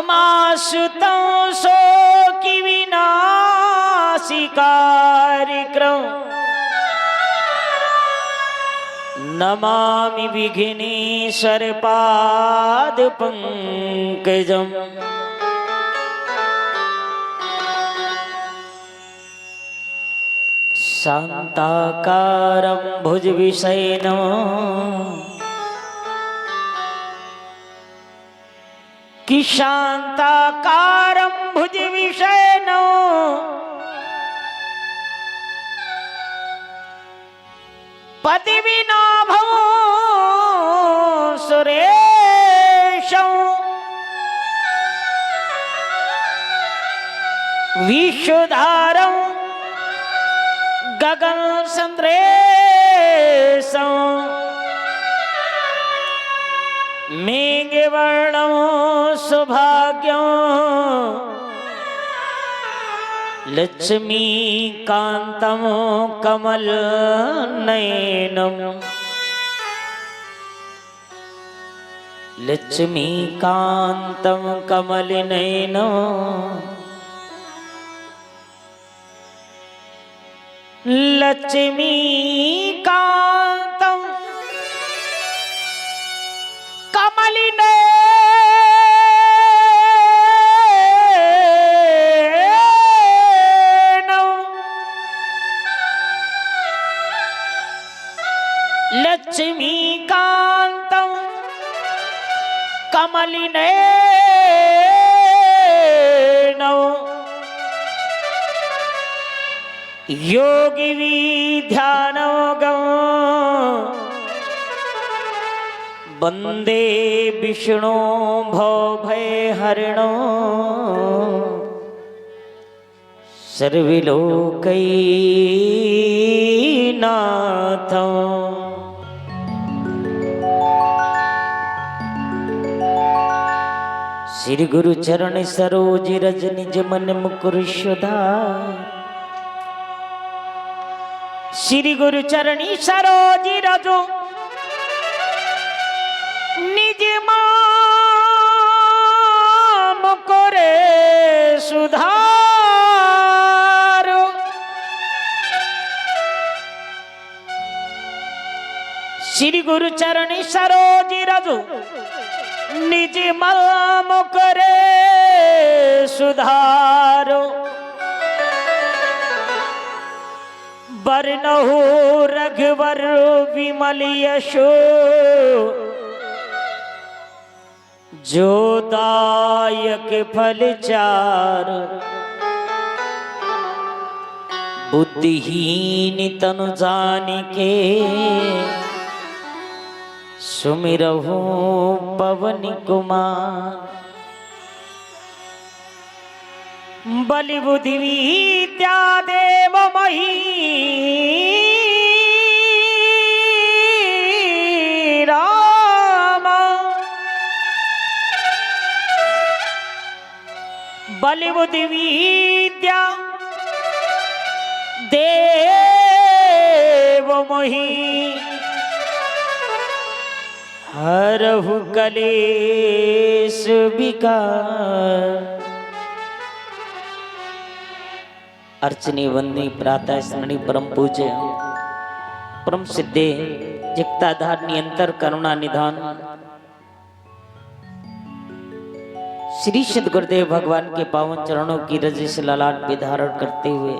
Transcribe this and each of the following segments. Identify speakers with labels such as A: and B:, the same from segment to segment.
A: अमासुतं सो की विनाशी कार्यक्रम नमामि विघ्नेश्वर पाद पंकजम। शांताकारं भुजविषयनं कि शांताकारं भुजविषयनं पतिविनाभं सुरेशं विश्वधारं गगन संद्रेशं मेघवर्णं सुभाग्यं लक्ष्मीकान्तं कमलनयनं लक्ष्मीकान्तं कमलनयनं लक्ष्मीकान्तं कमलनयनं लक्ष्मीकान्तं कमलनयनं योगी विद्यानोगं वंदे विष्णु भवभयहरणं सर्वलोकैकनाथं। श्री गुरु चरण सरोज रज निज मन मुकुर सुधार। श्री गुरु चरणी सरोज रजो निज मान करे सुधार। श्री गुरु चरणी सरोज रजो निज मान करे सुधारो। बरनहु रघुवर विमल यशो जो दायक फल चार। बुद्धिहीन तनु जानिके सुमिरहु पवन कुमार। बलि बुद्धि विद्या देव मही राम। बलि बुद्धि विद्या देव मही हरहु कलेश विकार। अर्चनी वंदनी प्रातः स्मरणी परम पूज्य परम सिद्धे जिक्ताधार नियंतर करुणा निधान श्री सद् गुरुदेव भगवान के पावन चरणों की रज से ललाट पे धारण करते हुए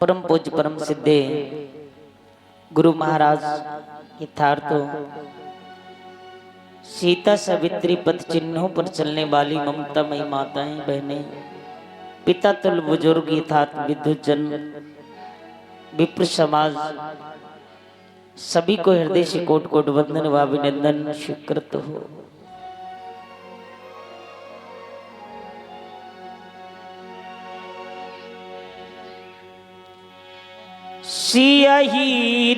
A: परम पूज्य परम सिद्धे गुरु महाराज यथार्थों सीता सावित्री पथ चिन्हों पर चलने वाली ममतामयी माताएं बहनें पिता तुल बुजुर्ग यथार्थ विद्वजन विप्र समाज सभी को हृदय से कोट कोट वंदन व अभिनंदन स्वीकृत हो। सिया ही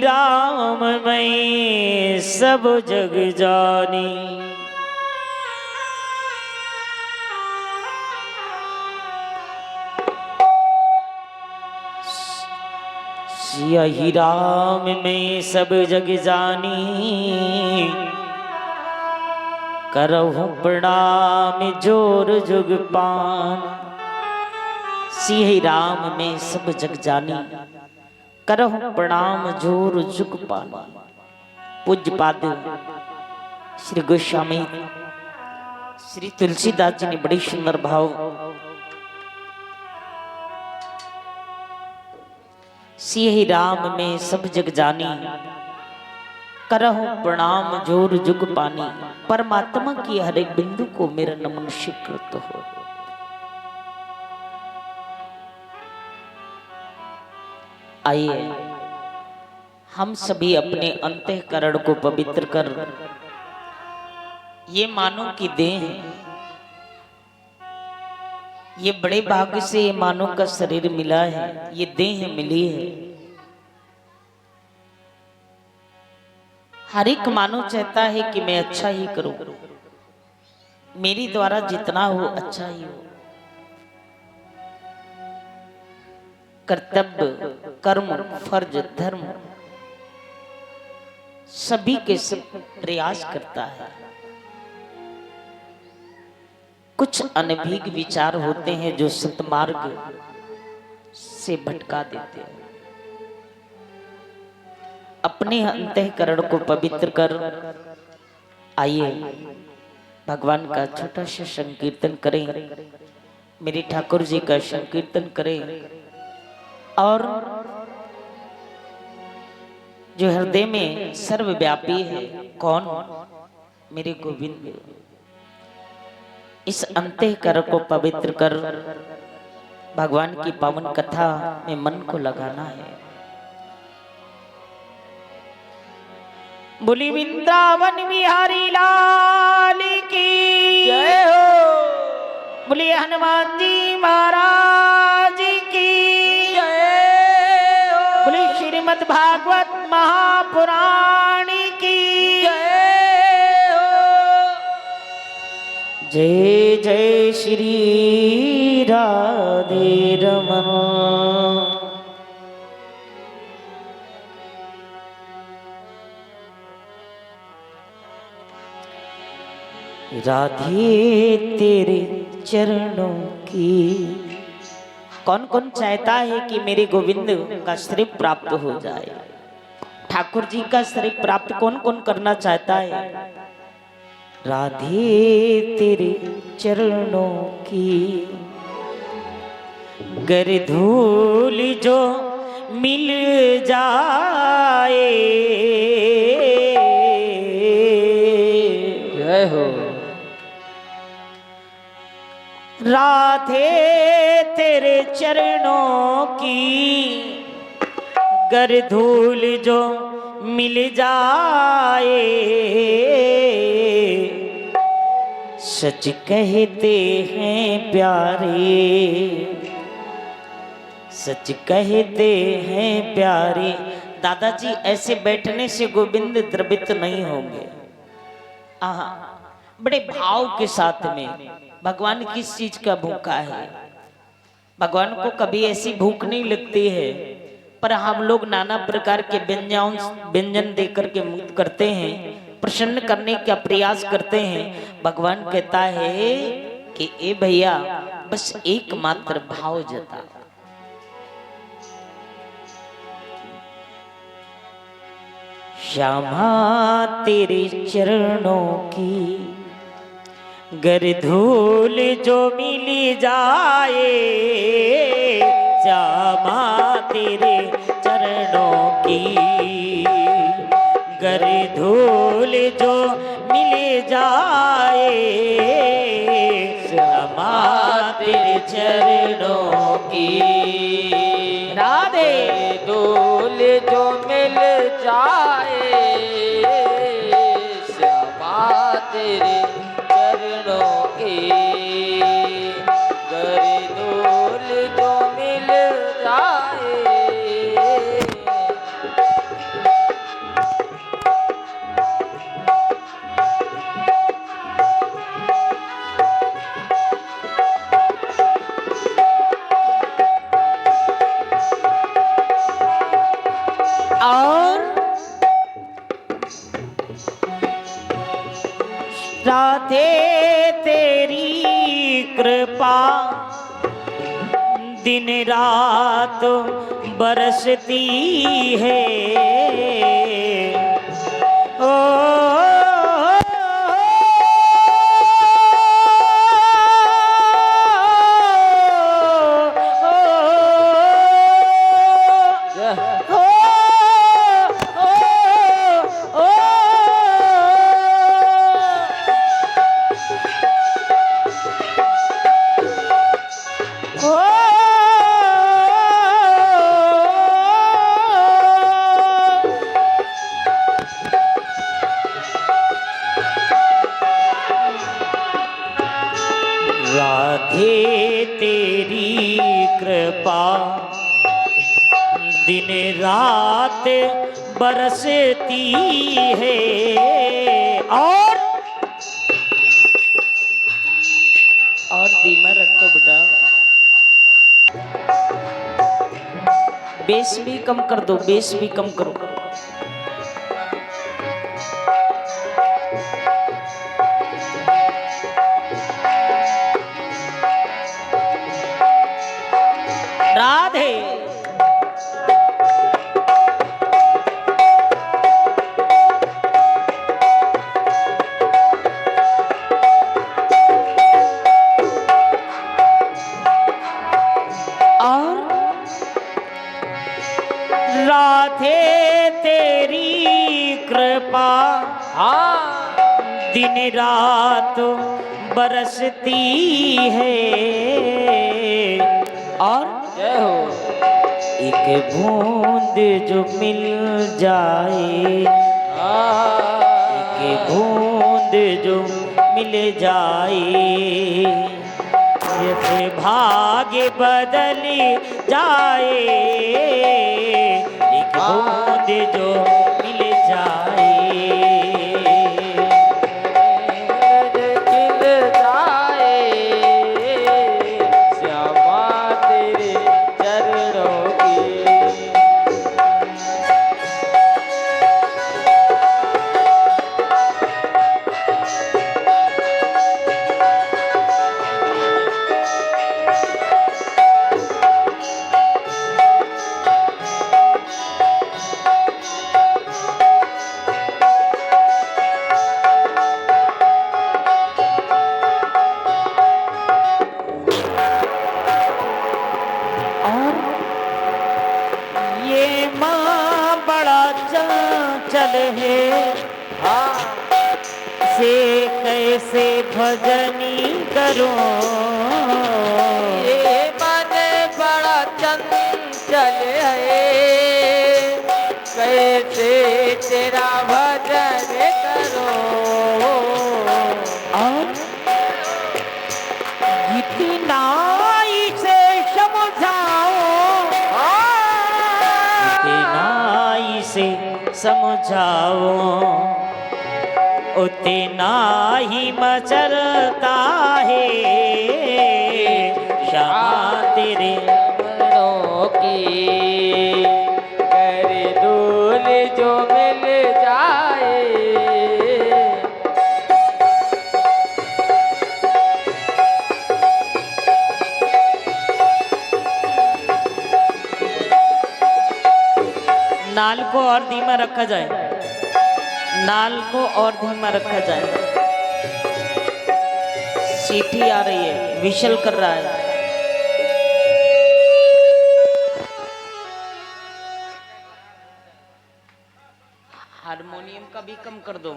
A: राम मैं सब जग जानी। सिया ही राम में सब जग जानी। करहु प्रणाम जोर जुग पान। सिंह राम में सब जग जानी, करहु प्रणाम जोर जुग पान। पूज्य पाद श्री गोस्वामी श्री तुलसीदास जी ने बड़ी सुंदर भाव सिंह राम में सब जग जानी, करहु प्रणाम जोर जुग पानी। परमात्मा की हर एक बिंदु को मेरा नमन स्वीकृत हो। आइए हम सभी अपने अंतःकरण को पवित्र कर ये मानो कि देह है, ये बड़े भाग्य से ये मानो का शरीर मिला है, ये देह मिली है। हर एक मानव चाहता है कि मैं अच्छा ही करूं, मेरी द्वारा जितना हो अच्छा ही हो। कर्तव्य, कर्म, फर्ज, धर्म सभी के सब प्रयास करता है। कुछ अनभिज्ञ विचार होते हैं जो सतमार्ग से भटका देते हैं। अपने अंतःकरण को पवित्र कर आइए भगवान का छोटा सा संकीर्तन करें, मेरे ठाकुर जी का संकीर्तन करें और जो हृदय में सर्वव्यापी है कौन, मेरे गोविंद। इस अंतःकरण को पवित्र कर भगवान की पावन कथा में मन को लगाना है। बोली वृंदावन बिहारी लाल की जय हो। बोली हनुमान जी महाराज की जय हो। बोली श्रीमद् भागवत महापुराण की जय हो। जय जय श्री राधे रमन। राधे तेरे चरणों की। कौन कौन चाहता है कि मेरे गोविंद का श्री प्राप्त हो जाए? ठाकुर जी का श्री प्राप्त कौन कौन करना चाहता है? राधे तेरे चरणों की गर धूल जो मिल जाए। जय हो। राधे तेरे चरणों की गर धूल जो मिल जाए। सच कहते हैं प्यारे, सच कहते हैं प्यारे। दादाजी ऐसे बैठने से गोविंद द्रवित नहीं होंगे। बड़े भाव के साथ में भगवान किस चीज का भूखा है। भगवान को कभी ऐसी भूख नहीं लगती है, पर हम लोग नाना प्रकार के व्यंजन देकर के मुक्त करते हैं, प्रसन्न करने का प्रयास करते हैं। भगवान कहता है कि ए भैया बस एकमात्र भाव जता। श्यामा तेरे चरणों की गर धूल जो मिली जाए। श्यामा तेरे चरणों की गर धूल जो मिल जाए। श्यामा तेरे चरणों की राधे धूल जो मिल जाए। श्यामा तेरे चरणों की गर धूल जो मिल जाए। और राधे तेरी कृपा दिन रात बरसती है। ओ राधे तेरी कृपा दिन रात बरसती है। और धीमा रखो बेटा, बेस भी कम कर दो, बेस भी कम करो। राधे और राधे तेरी कृपा दिन रात बरसती है। और जय हो एक बूंद जो मिल जाए, एक बूंद जो मिल जाए, जैसे भाग्य बदल जाए। एक बूंद जो मिल जाए, चल है से कैसे भजनी करूं।
B: ये मन बड़ा चंचल है, कैसे तेरा भजन करो।
A: और इतना इसे समझाओ, इतना इसे समझाओ, उतना ही मचलता है क्षमा तेरे
B: मनों की। कर दूल जो मिल जाए,
A: नाल को और धीमा रखा जाए, नाल को और धीमा रखा जाए। सीटी आ रही है, विशल कर रहा है। हारमोनियम का भी कम कर दो,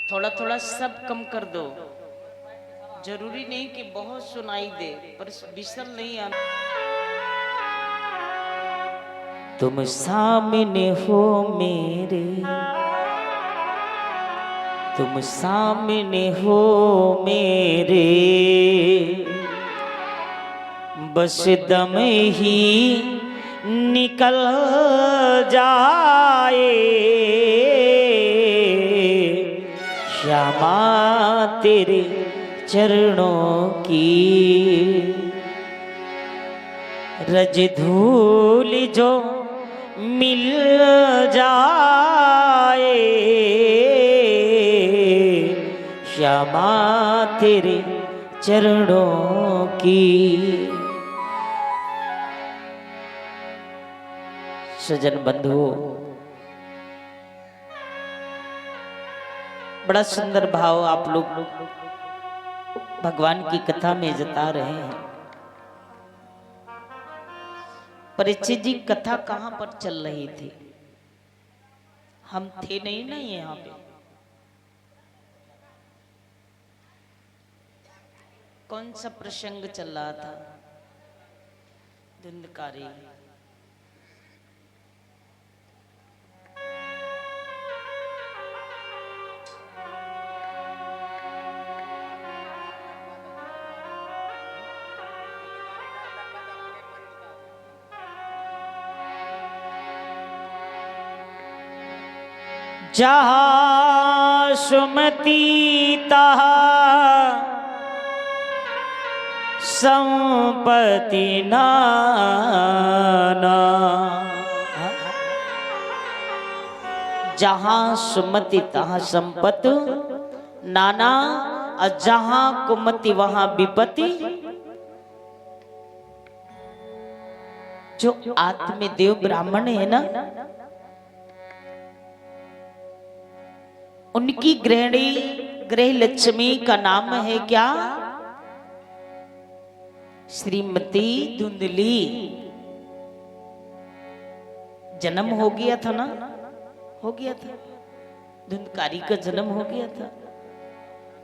A: थोड़ा थोड़ा सब कम कर दो। जरूरी नहीं कि बहुत सुनाई दे, पर विशल नहीं आना। तुम सामने हो मेरे, तुम सामने हो मेरे, बस दम ही निकल जाए। श्यामा तेरे चरणों की रज धूल जो मिल जाए श्यामा तेरे चरणों की। सजन बंधुओं, बड़ा सुंदर भाव आप लोग भगवान की कथा में जता रहे हैं। परीक्षित जी, कथा कहां पर चल रही थी? हम थे नहीं ना यहाँ पे। कौन सा प्रसंग चल रहा था? धुंधकारी। जहाँ सुमति तहाँ संपत्ति नाना। जहाँ सुमति तहाँ संपत्ति नाना, और जहाँ कुमति वहाँ विपत्ति। जो आत्मदेव ब्राह्मण है ना, उनकी गृहिणी गृह लक्ष्मी का नाम है क्या? श्रीमती धुंधली। जन्म हो गया था ना, हो गया था, धुंधकारी का जन्म हो गया था।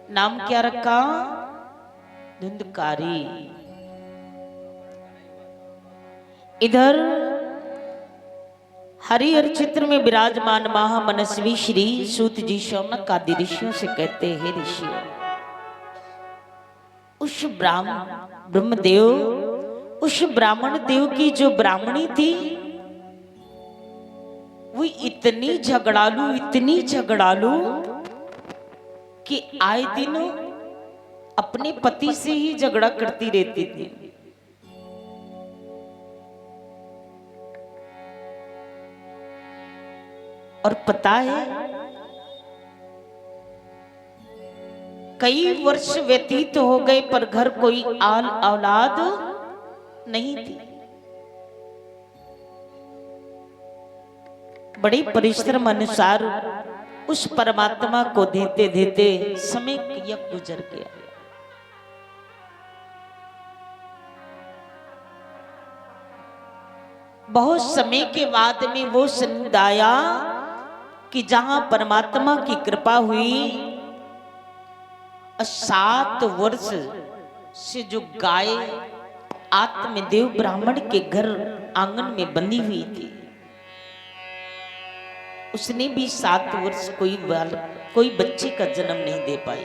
A: नाम क्या रखा? धुंधकारी। इधर हरिहर चित्र में विराजमान महामनस्वी श्री सूत जी शौनक आदि ऋषियों से कहते हैं, ऋषियों, उस ब्रह्मदेव, उस ब्राह्मण देव की जो ब्राह्मणी थी, वो इतनी झगड़ालू कि आए दिन अपने पति से ही झगड़ा करती रहती थी। और पता है, कई वर्ष व्यतीत हो गए पर घर कोई औलाद नहीं थी। बड़ी परिश्रम अनुसार उस परमात्मा को देते देते समय यह गुजर गया। बहुत समय के बाद में वो संद आया कि जहां परमात्मा की कृपा हुई, 7 वर्ष से जो गाय आत्मदेव ब्राह्मण के घर आंगन में बंधी हुई थी, उसने भी 7 वर्ष कोई बच्चे का जन्म नहीं दे पाई।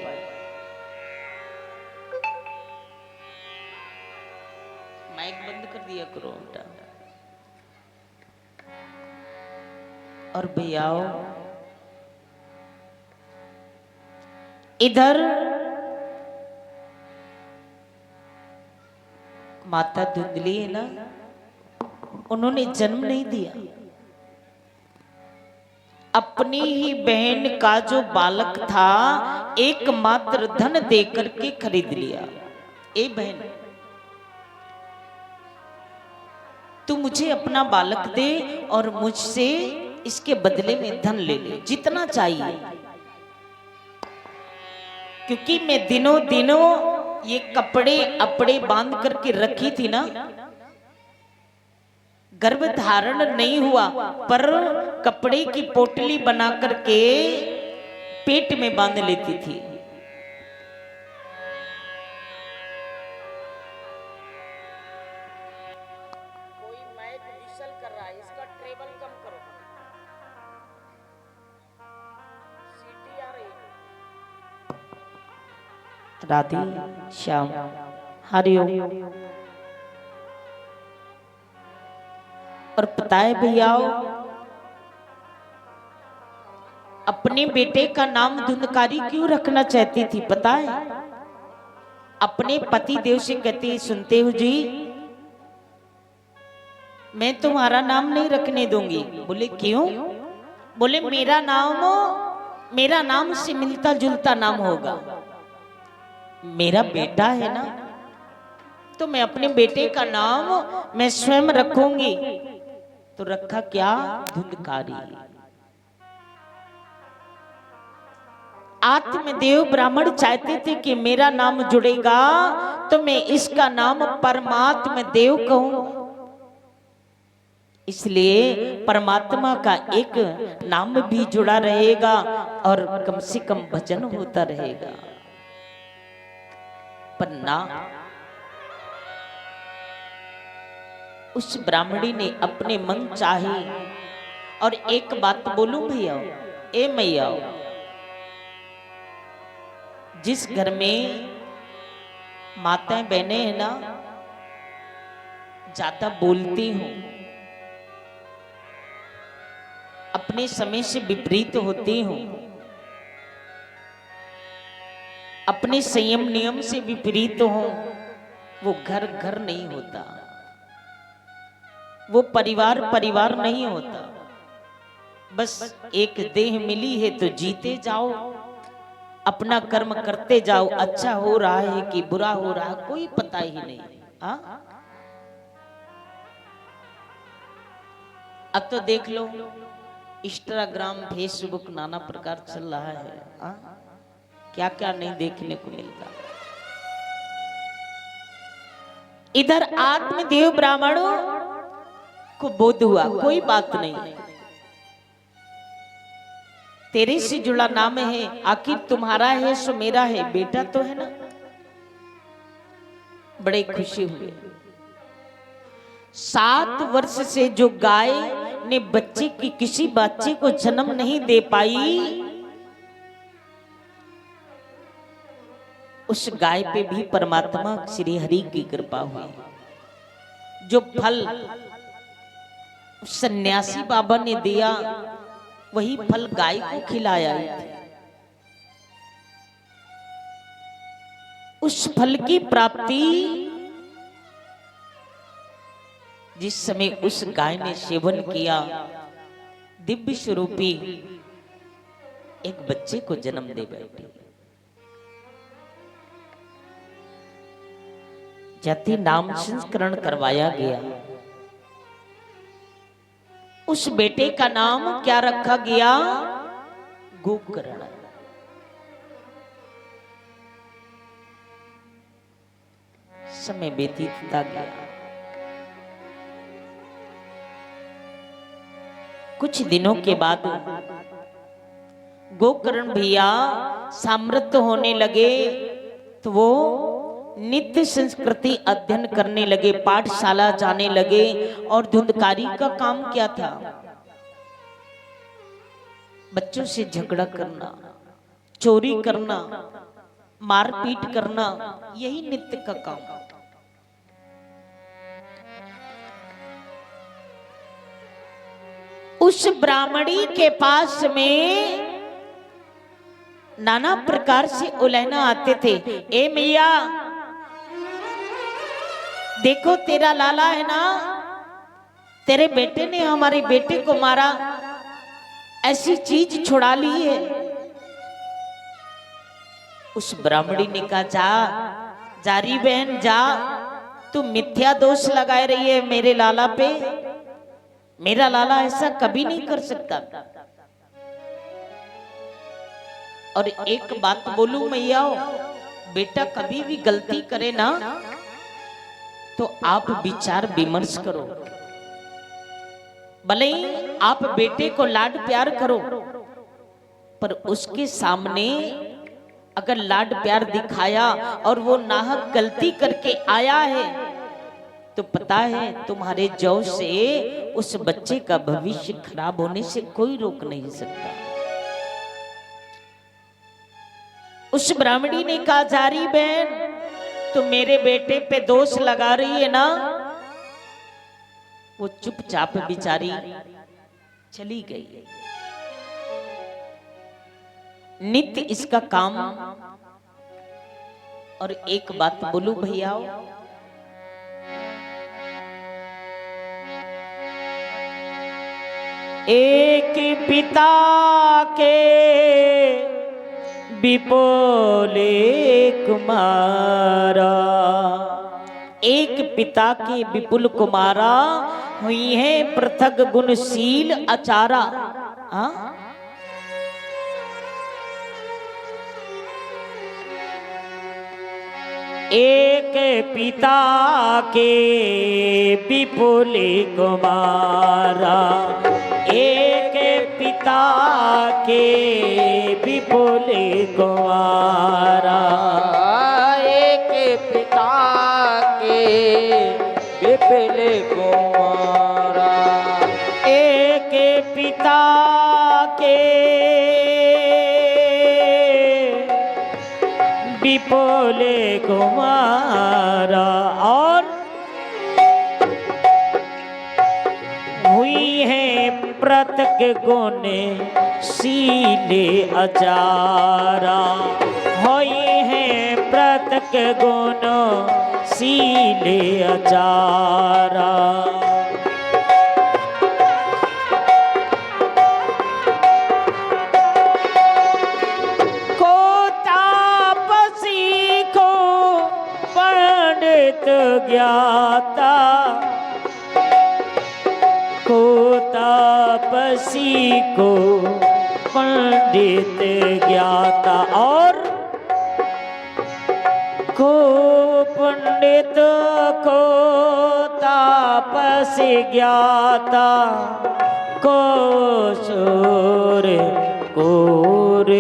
A: माइक बंद कर दिया करो बेटा। और भैयाओ, इधर माता धुंधली है ना, उन्होंने जन्म नहीं दिया। अपनी ही बहन का जो बालक था, एकमात्र धन देकर के खरीद लिया। ए बहन, तू मुझे अपना बालक दे और मुझसे इसके बदले में धन ले ले, जितना चाहिए, क्योंकि मैं दिनों दिनों ये कपड़े अपड़े बांध करके रखी थी ना, गर्भ धारण नहीं हुआ, पर कपड़े की पोटली बना करके पेट में बांध लेती थी। कोई माइक विशल कर रहा है, इसका ट्रेबल कम करो, सीटी आ रही है। राधे श्याम, हरिओम। और पता है भैयाओ, अपने बेटे का नाम धुंधकारी क्यों रखना चाहती थी पता है? अपने पति देव से कहती, सुनते हो जी, मैं तुम्हारा नाम नहीं रखने दूंगी। बोले क्यों? बोले मेरा नाम से मिलता जुलता नाम होगा। मेरा बेटा है ना, तो मैं अपने बेटे का नाम मैं स्वयं रखूंगी। तो रखा क्या? धुंधकारी। आत्मदेव ब्राह्मण चाहते थे कि मेरा नाम जुड़ेगा तो मैं इसका नाम परमात्मा देव कहूं। इसलिए परमात्मा का एक नाम भी जुड़ा रहेगा और कम से कम भजन होता रहेगा। पर ना, उस ब्राह्मणी ने अपने मन चाहे। और एक बात बोलूं भैया, ए मैया, जिस घर में माताएं बहनें हैं ना, ज्यादा बोलती हूं, अपने समय से विपरीत होती हूं, अपने संयम नियम से विपरीत हूं, वो घर घर नहीं होता, वो परिवार परिवार नहीं होता। बस एक देह मिली है तो जीते जाओ, अपना कर्म करते जाओ। अच्छा हो रहा है कि बुरा हो रहा है कोई पता ही नहीं। हाँ, अब तो देख लो, इंस्टाग्राम फेसबुक नाना प्रकार चल रहा है। हाँ, क्या क्या नहीं देखने को मिलता। इधर आत्मदेव ब्राह्मणों को बोध हुआ, कोई बात नहीं, तेरे से जुड़ा नाम है, आखिर तुम्हारा है सो मेरा है, बेटा तो है ना। बड़े खुशी हुए। 7 वर्ष से जो गाय ने बच्चे की किसी बच्चे को जन्म नहीं दे पाई, उस गाय पे भी परमात्मा श्री हरि की कृपा हुई। जो फल सन्यासी बाबा ने दिया वही फल गाय को खिलाया। उस फल की प्राप्ति जिस समय उस गाय ने सेवन किया, दिव्य स्वरूपी एक बच्चे को जन्म दे बैठी। जाति नाम संस्करण करवाया गया। उस बेटे का नाम क्या रखा गया? गोकर्ण। समय व्यतीतता गया। कुछ दिनों के बाद गोकर्ण भैया सामर्थ्य होने लगे तो वो नित्य संस्कृति अध्ययन करने लगे, पाठशाला जाने लगे। और धुंधकारी का काम क्या था? बच्चों से झगड़ा करना, चोरी करना, मारपीट करना, यही नित्य का काम। उस ब्राह्मणी के पास में नाना प्रकार से उलहना आते थे। ए मैया, देखो तेरा लाला है ना, तेरे बेटे ने हमारे बेटे को मारा, ऐसी चीज छुड़ा ली है। उस ब्राह्मणी ने कहा, जा जारी बहन जा, तू मिथ्या दोष लगाए रही है मेरे लाला पे। मेरा लाला ऐसा कभी नहीं कर सकता। और एक बात बोलूं मैया, बेटा कभी भी गलती करे ना तो आप विचार विमर्श करो। भले ही आप बेटे को लाड प्यार करो, पर उसके सामने अगर लाड प्यार दिखाया और वो नाहक गलती करके आया है तो पता है तुम्हारे जौ से उस बच्चे का भविष्य खराब होने से कोई रोक नहीं सकता। उस ब्राह्मणी ने कहा, जारी बहन तो मेरे बेटे पे दोष लगा रही है ना। वो चुपचाप बिचारी चली गई। नित्य इसका काम। और एक बात बोलूं भैया, एक पिता के विपुले कुमारा, एक पिता के विपुल कुमारा, हुई है पृथक गुणशील आचारा। हाँ? एक पिता के विपुल कुमारा, एक पिता के विपुल कुमारा,
B: एक पिता के विपुल कुमारा,
A: एक पिता के विपुल कुमारा, और हुई है पृथक गुण शीले आचारा, हुई है पृथक गुण शीले आचारा। ज्ञाता को तापसी को पंडित ज्ञाता, और को पंडित को तापसी ज्ञाता, को सूर कोर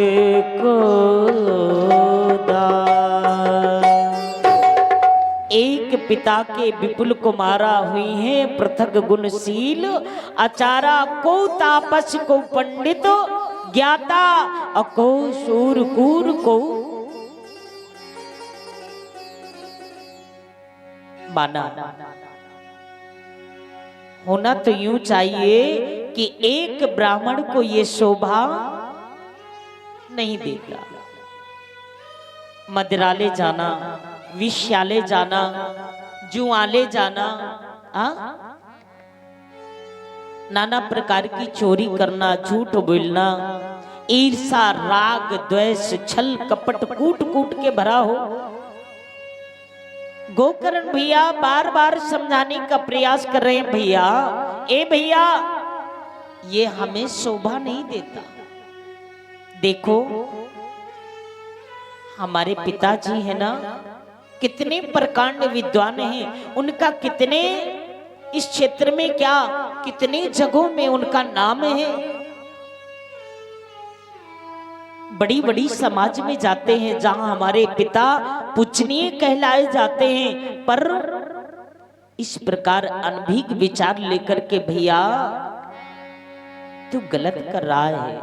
A: को एक पिता के विपुल कुमारा, हुई है पृथक गुणशील आचारा, को तापस को पंडित ज्ञाता, को सूर कूर को बाना। होना तो यूं चाहिए कि एक ब्राह्मण को ये शोभा नहीं देता। मदिराले जाना, विश्याले जाना, जुआले जाना, नाना प्रकार की चोरी करना, झूठ बोलना, ईर्षा राग द्वेष छल कपट कूट कूट के भरा हो। गोकर्ण भैया बार बार समझाने का प्रयास कर रहे हैं, भैया ए भैया ये हमें शोभा नहीं देता। देखो हमारे पिताजी है ना, कितने प्रकांड विद्वान हैं, उनका कितने इस क्षेत्र में क्या कितने जगहों में उनका नाम है। बड़ी बड़ी समाज में जाते हैं जहां हमारे पिता पूजनीय कहलाए जाते हैं, पर इस प्रकार अनभिज्ञ विचार लेकर के भैया तू गलत कर रहा है।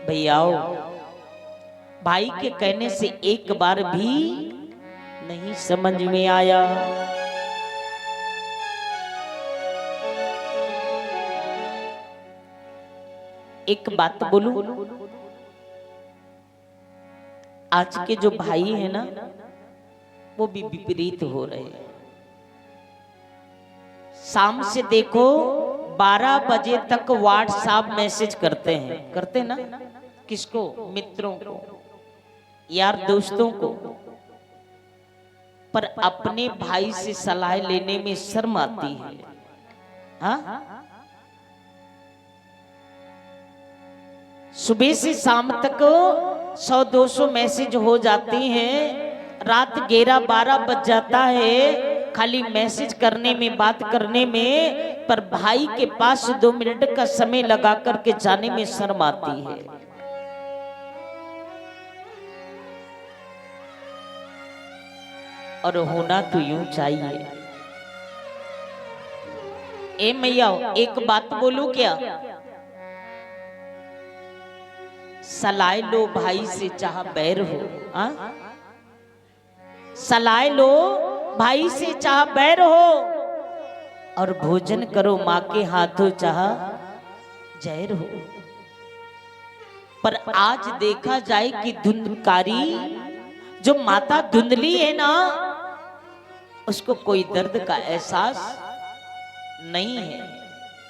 A: भैयाओ भाई के कहने से एक बार भी नहीं समझ में आया। एक बात बोलूं, आज के जो भाई है ना वो भी विपरीत हो रहे हैं। शाम से देखो 12 बजे तक व्हाट्सएप मैसेज करते हैं ना, किसको? मित्रों को, यार दोस्तों को, पर अपने भाई से सलाह लेने में शर्म आती है। हाँ? सुबह से शाम तक 100-200 मैसेज हो जाते हैं, रात 11-12 बज जाता है खाली मैसेज करने में, बात करने में, पर भाई के पास 2 मिनट का समय लगा करके जाने में शर्म आती है। और होना तो यूं चाहिए। ए मैया एक बात बोलूं क्या? सलाह लो भाई से चाह बैर हो, सलाह लो भाई से चाह बैर हो, और भोजन करो माँ के हाथों चाह जहर हो। पर आज देखा जाए कि धुंधकारी जो माता धुंधली है ना, उसको कोई दर्द का एहसास नहीं है।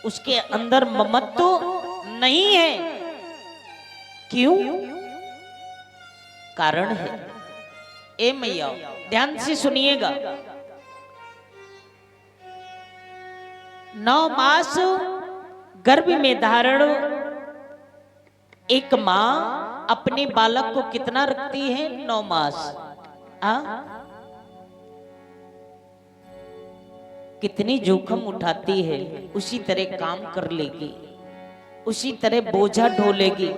A: उसके अंदर ममत्व नहीं है। क्यों? कारण है। ए मैया ध्यान से सुनिएगा। 9 मास गर्भ में धारण एक मां अपने बालक को कितना रखती है? 9 मास। कितनी जोखिम उठाती है, उसी तरह काम कर लेगी, उसी तरह बोझा ढोलेगी।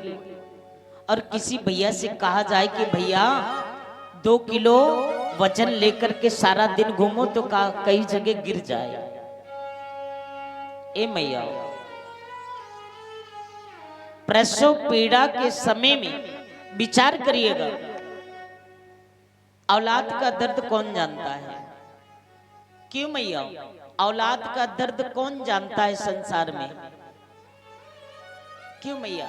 A: और किसी भैया से कहा जाए कि भैया 2 किलो वजन लेकर के सारा दिन घूमो तो कई जगह गिर जाए। ए मैया प्रसव पीड़ा के समय में विचार करिएगा, औलाद का दर्द कौन जानता है? क्यों मैया? औलाद का दर्द कौन जानता है संसार में? क्यों मैया?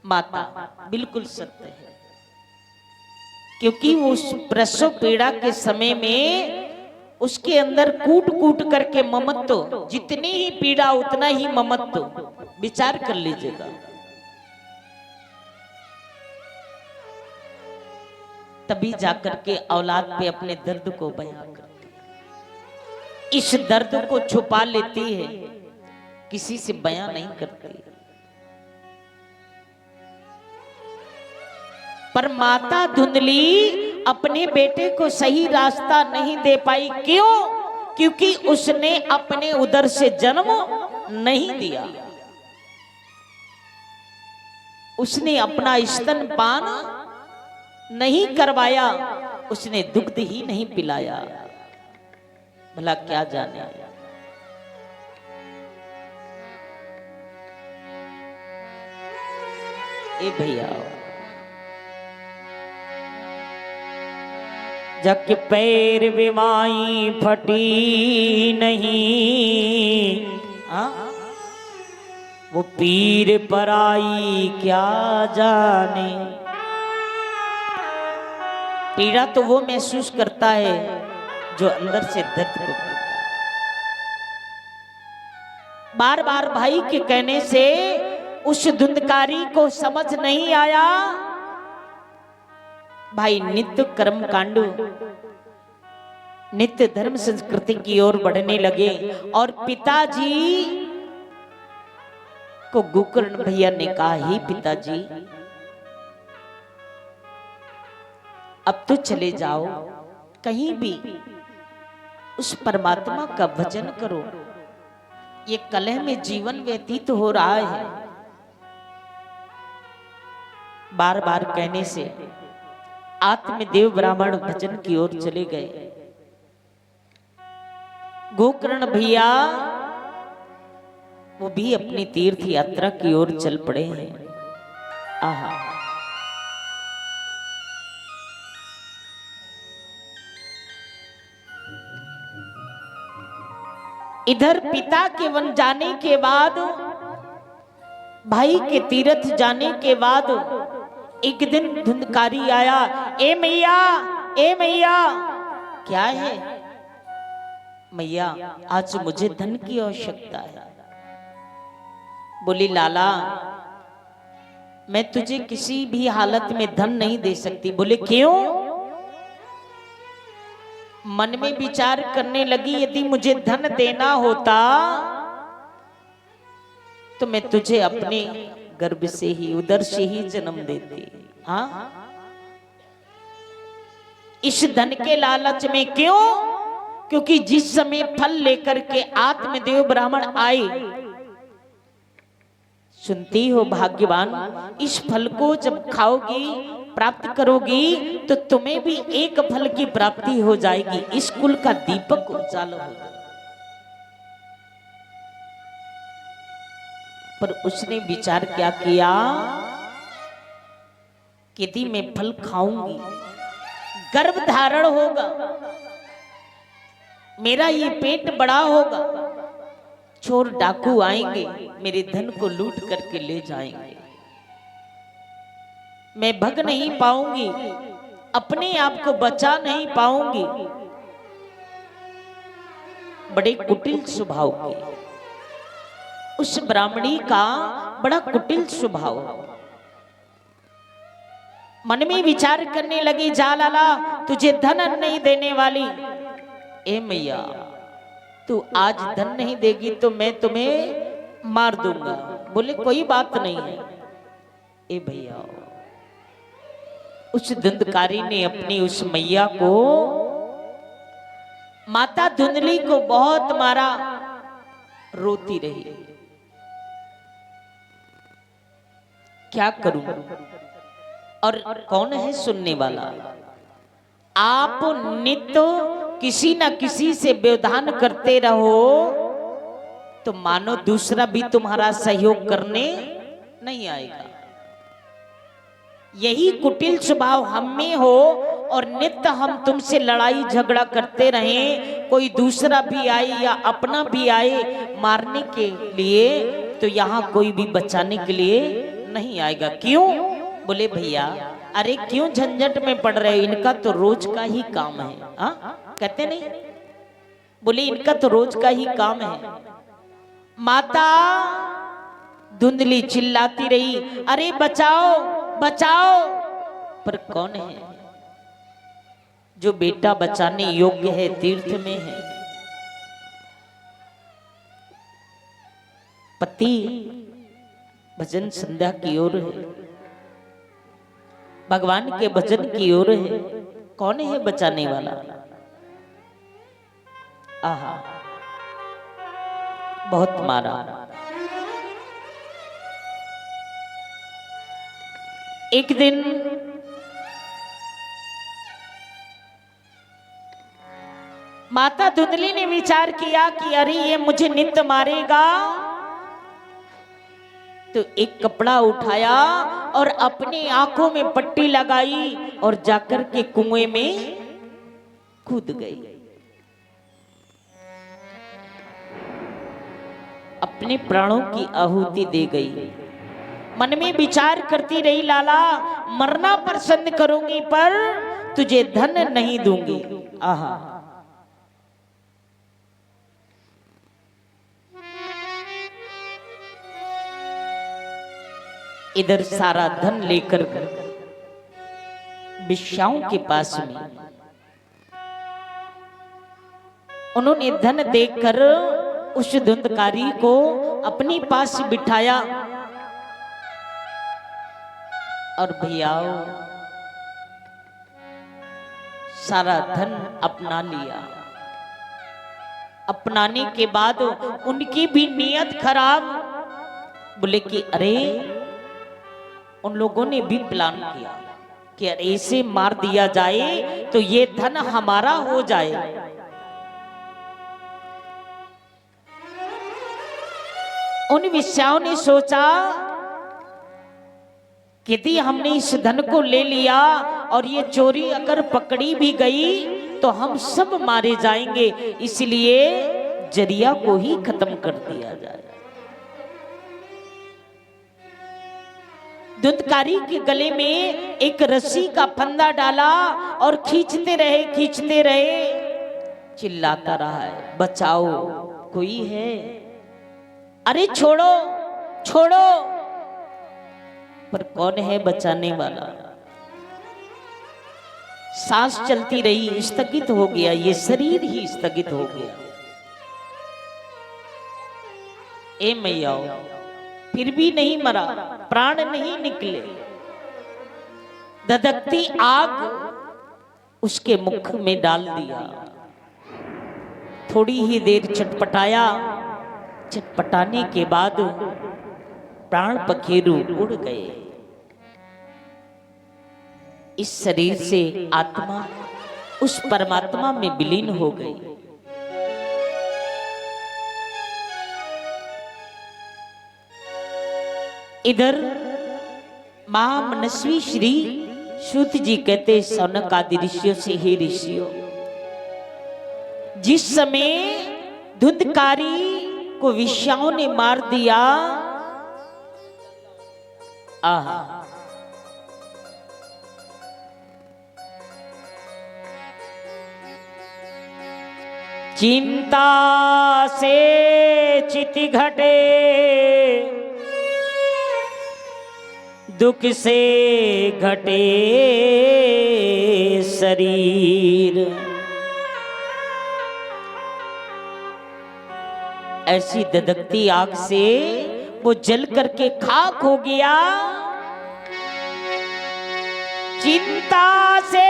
A: माता। बिल्कुल सत्य है, क्योंकि उस प्रसव पीड़ा के समय में उसके अंदर कूट कूट करके ममत्व, जितनी ही पीड़ा उतना ही ममत्व। विचार कर लीजिएगा। तभी जाकर के औलाद पे अपने दर्द को बयां करती है। इस दर्द को छुपा लेती है, किसी से बयां नहीं करती। पर माता धुंधली अपने बेटे को सही रास्ता नहीं दे पाई। क्यों? क्योंकि उसने अपने उदर से जन्म नहीं दिया, उसने अपना स्तनपान नहीं करवाया, उसने दुग्ध ही नहीं पिलाया। भला क्या जाने। ए भैया जग पैर बिमाई फटी नहीं, वो पीर पराई क्या जाने। पीड़ा तो वो महसूस करता है जो अंदर से दर्द को करता है। बार बार भाई के कहने से उस धुंधकारी को समझ नहीं आया। भाई नित्य कर्म कांड, नित्य धर्म संस्कृति की ओर बढ़ने लगे। और पिताजी को गोकर्ण भैया ने कहा, ही पिताजी अब तो चले जाओ, कहीं भी उस परमात्मा का भजन करो। ये कलह में जीवन व्यतीत हो रहा है। बार बार कहने से आत्मदेव ब्राह्मण भजन की ओर चले गए। गोकर्ण भैया वो भी अपनी तीर्थ यात्रा की ओर चल पड़े हैं। आहा, इधर पिता के वन जाने के बाद, भाई के तीर्थ जाने के बाद एक दिन धुंधकारी आया। ए मैया, ए मैया। क्या है? मैया आज मुझे धन की आवश्यकता है। बोली लाला मैं तुझे किसी भी हालत में धन नहीं दे सकती। बोले क्यों? मन में विचार करने लगी, यदि मुझे धन देना होता तो मैं तुझे अपने गर्भ से ही, उदर से ही जन्म देती। हाँ, इस धन के लालच में। क्यों? क्योंकि जिस समय फल लेकर के आत्मदेव ब्राह्मण आए, सुनती हो भाग्यवान, इस फल को जब खाओगी, प्राप्त करोगी, तो तुम्हें भी एक फल की प्राप्ति हो जाएगी। इस कुल का दीपक उजाला होगा। पर उसने विचार क्या किया, यदि मैं फल खाऊंगी, गर्भ धारण होगा, मेरा ये पेट बड़ा होगा, चोर डाकू आएंगे, मेरे धन को लूट करके ले जाएंगे, मैं भग नहीं पाऊंगी, अपने आप को बचा नहीं पाऊंगी। बड़े कुटिल स्वभाव की। उस ब्राह्मणी का बड़ा कुटिल स्वभाव। मन में विचार करने लगी, जा लाला तुझे धन नहीं देने वाली। ए मैया, तू आज धन नहीं देगी तो मैं तुम्हें मार दूंगा। बोले कोई बात नहीं है। ए भैया, उस धुंधकारी ने अपनी उस मैया को, माता धुंधली को बहुत मारा, रोती रही। क्या करूं? और कौन है सुनने वाला? आप नित्य किसी न किसी से व्यवधान करते रहो तो मानो दूसरा भी तुम्हारा सहयोग करने नहीं आएगा। यही कुटिल स्वभाव हम में हो और नित्य हम तुमसे लड़ाई झगड़ा करते रहें, कोई दूसरा भी आए या अपना भी आए मारने के लिए, तो यहाँ कोई भी बचाने के लिए नहीं आएगा। क्यों? बोले भैया, अरे क्यों झंझट में पड़ रहे हो? इनका तो रोज का ही काम है। कहते नहीं? बोले इनका तो रोज का ही काम है। माता धुंधली चिल्लाती रही, अरे बचाओ बचाओ। पर कौन है जो बेटा बचाने योग्य है? तीर्थ में है। पति भजन संध्या की ओर है, भगवान के भजन की ओर है। कौन है बचाने वाला? आहा, बहुत मारा। एक दिन माता धुंधली ने विचार किया कि अरे ये मुझे नित्य मारेगा, तो एक कपड़ा उठाया और अपनी आंखों में पट्टी लगाई और जाकर के कुएं में कूद गई। अपने प्राणों की आहुति दे गई। मन में विचार करती रही, लाला मरना पसंद करूंगी पर तुझे धन नहीं दूंगी। आहा, इधर सारा धन लेकर वेश्याओं के पास में उन्होंने धन देकर उस धुंधकारी को अपनी पास बिठाया और भैया सारा धन अपना लिया। अपनाने के बाद उनकी भी नीयत खराब। बोले कि अरे, उन लोगों ने भी प्लान किया कि ऐसे मार दिया जाए तो ये धन हमारा हो जाए। उन वेश्याओं ने सोचा कि यदि हमने इस धन को ले लिया और ये चोरी अगर पकड़ी भी गई तो हम सब मारे जाएंगे, इसलिए जरिया को ही खत्म कर दिया जाए। धुंधकारी के गले में एक रस्सी का फंदा डाला और खींचते रहे, चिल्लाता रहा है, बचाओ कोई है? अरे छोड़ो छोड़ो। पर कौन है बचाने वाला? सांस चलती रही, स्थगित हो गया, ये शरीर ही स्थगित हो गया। ए मैया, फिर भी नहीं मरा, प्राण नहीं निकले। धधकती आग उसके मुख में डाल दिया। थोड़ी ही देर चटपटाया, चटपटाने के बाद प्राण पखेरु उड़ गए। इस शरीर से आत्मा उस परमात्मा में विलीन हो गई। इधर महामनस्वी श्री सूत जी कहते, सौनक आदि ऋषियों से, हे ऋषियों, जिस समय धुंधकारी को वेश्याओं ने मार दिया, आहा, चिंता से चित घटे, दुख से घटे शरीर। ऐसी ददकती आग से वो जल करके खाक हो गया। चिंता से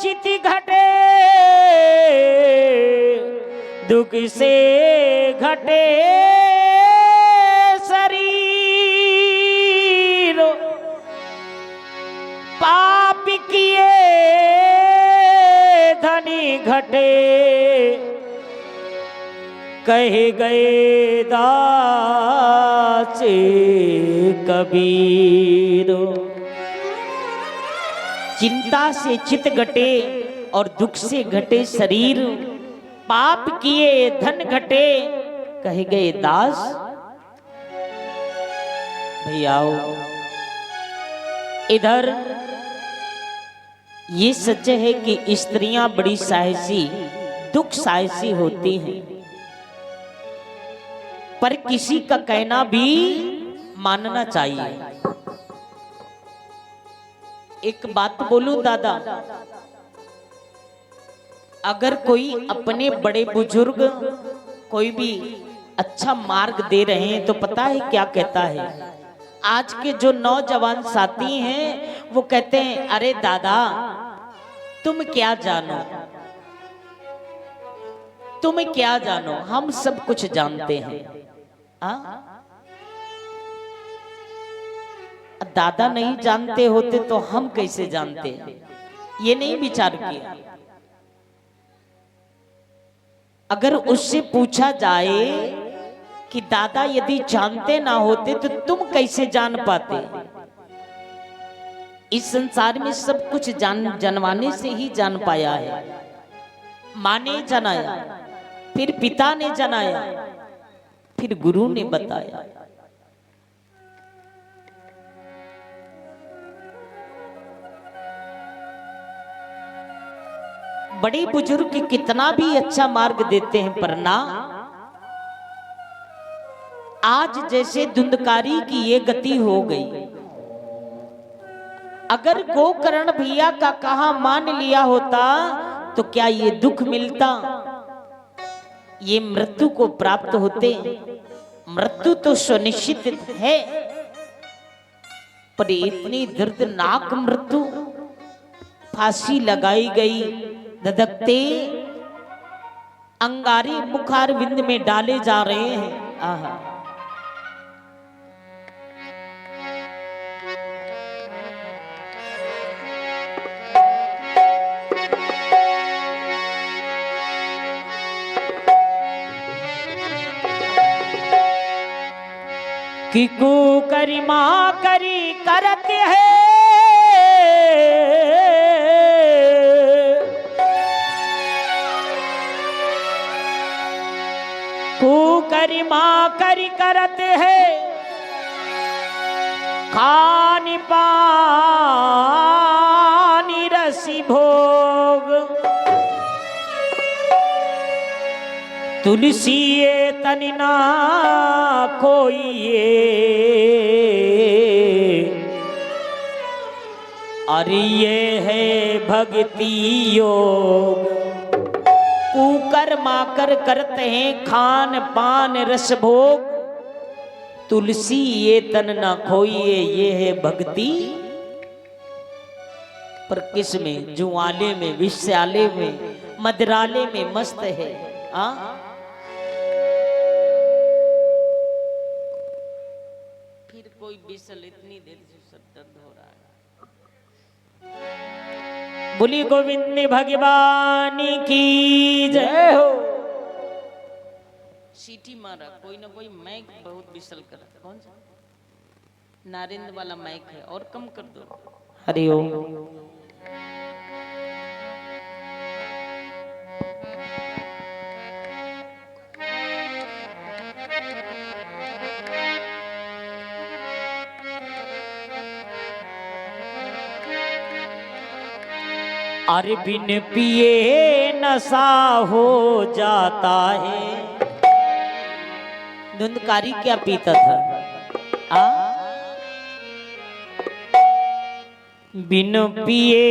A: चित घटे, दुख से घटे शरीर। पाप किए धनी घटे, कहे गए दास कबीर। चिंता से चित घटे और दुख से घटे शरीर, पाप किए धन घटे, कहे गए दास। भैया इधर ये सच है कि स्त्रियां बड़ी साहसी, दुख साहसी होती हैं, पर किसी का कहना भी मानना चाहिए। एक बात बोलूं दादा, अगर कोई अपने बड़े बुजुर्ग कोई भी अच्छा मार्ग दे रहे हैं तो पता है क्या कहता है? आज के जो नौजवान साथी हैं वो कहते हैं, अरे दादा तुम क्या जानो, तुम क्या जानो, हम सब कुछ जानते हैं। दादा नहीं जानते होते तो हम कैसे जानते? ये नहीं विचार किया। अगर उससे पूछा जाए कि दादा यदि जानते ना होते तो तुम कैसे जान पाते? इस संसार में सब कुछ जानवाने से ही जान पाया है। माँ ने जनाया, फिर पिता ने जनाया, फिर गुरु ने बताया। बड़े बुजुर्ग कितना भी अच्छा मार्ग देते हैं, पर ना आज जैसे धुंधकारी की ये गति हो गई। अगर गोकर्ण भैया का कहा मान लिया होता तो क्या ये दुख मिलता, ये मृत्यु को प्राप्त होते? मृत्यु तो सुनिश्चित है, पर इतनी दर्दनाक मृत्यु, फांसी लगाई गई, धधकते अंगारे मुखार विंद में डाले जा रहे हैं। आहा, कि करी माँ करी करते है, करी माँ करी करते है, खानी पानी रसी भोग। तुलसी ये तनि ना खोइए, अरे ये है भक्ति योग। कुकर माकर करते हैं खान पान रस भोग, तुलसी ये तन ना खोइए, ये है भक्ति। पर किस में? जुआले में, विषयाले में, मदराले में मस्त है। फिर कोई बिसल इतनी देर से सर दर्द हो रहा है। बोली गोविंद भगवान की जय हो। सीटी मारा कोई ना कोई, मैक बहुत बिसल कर। कौन सा? नारिंद वाला मैक है, और कम कर दो। हरिओम। अरे बिन पिए नशा हो जाता है। धुंधकारी क्या पीता था? आ? बिन पिए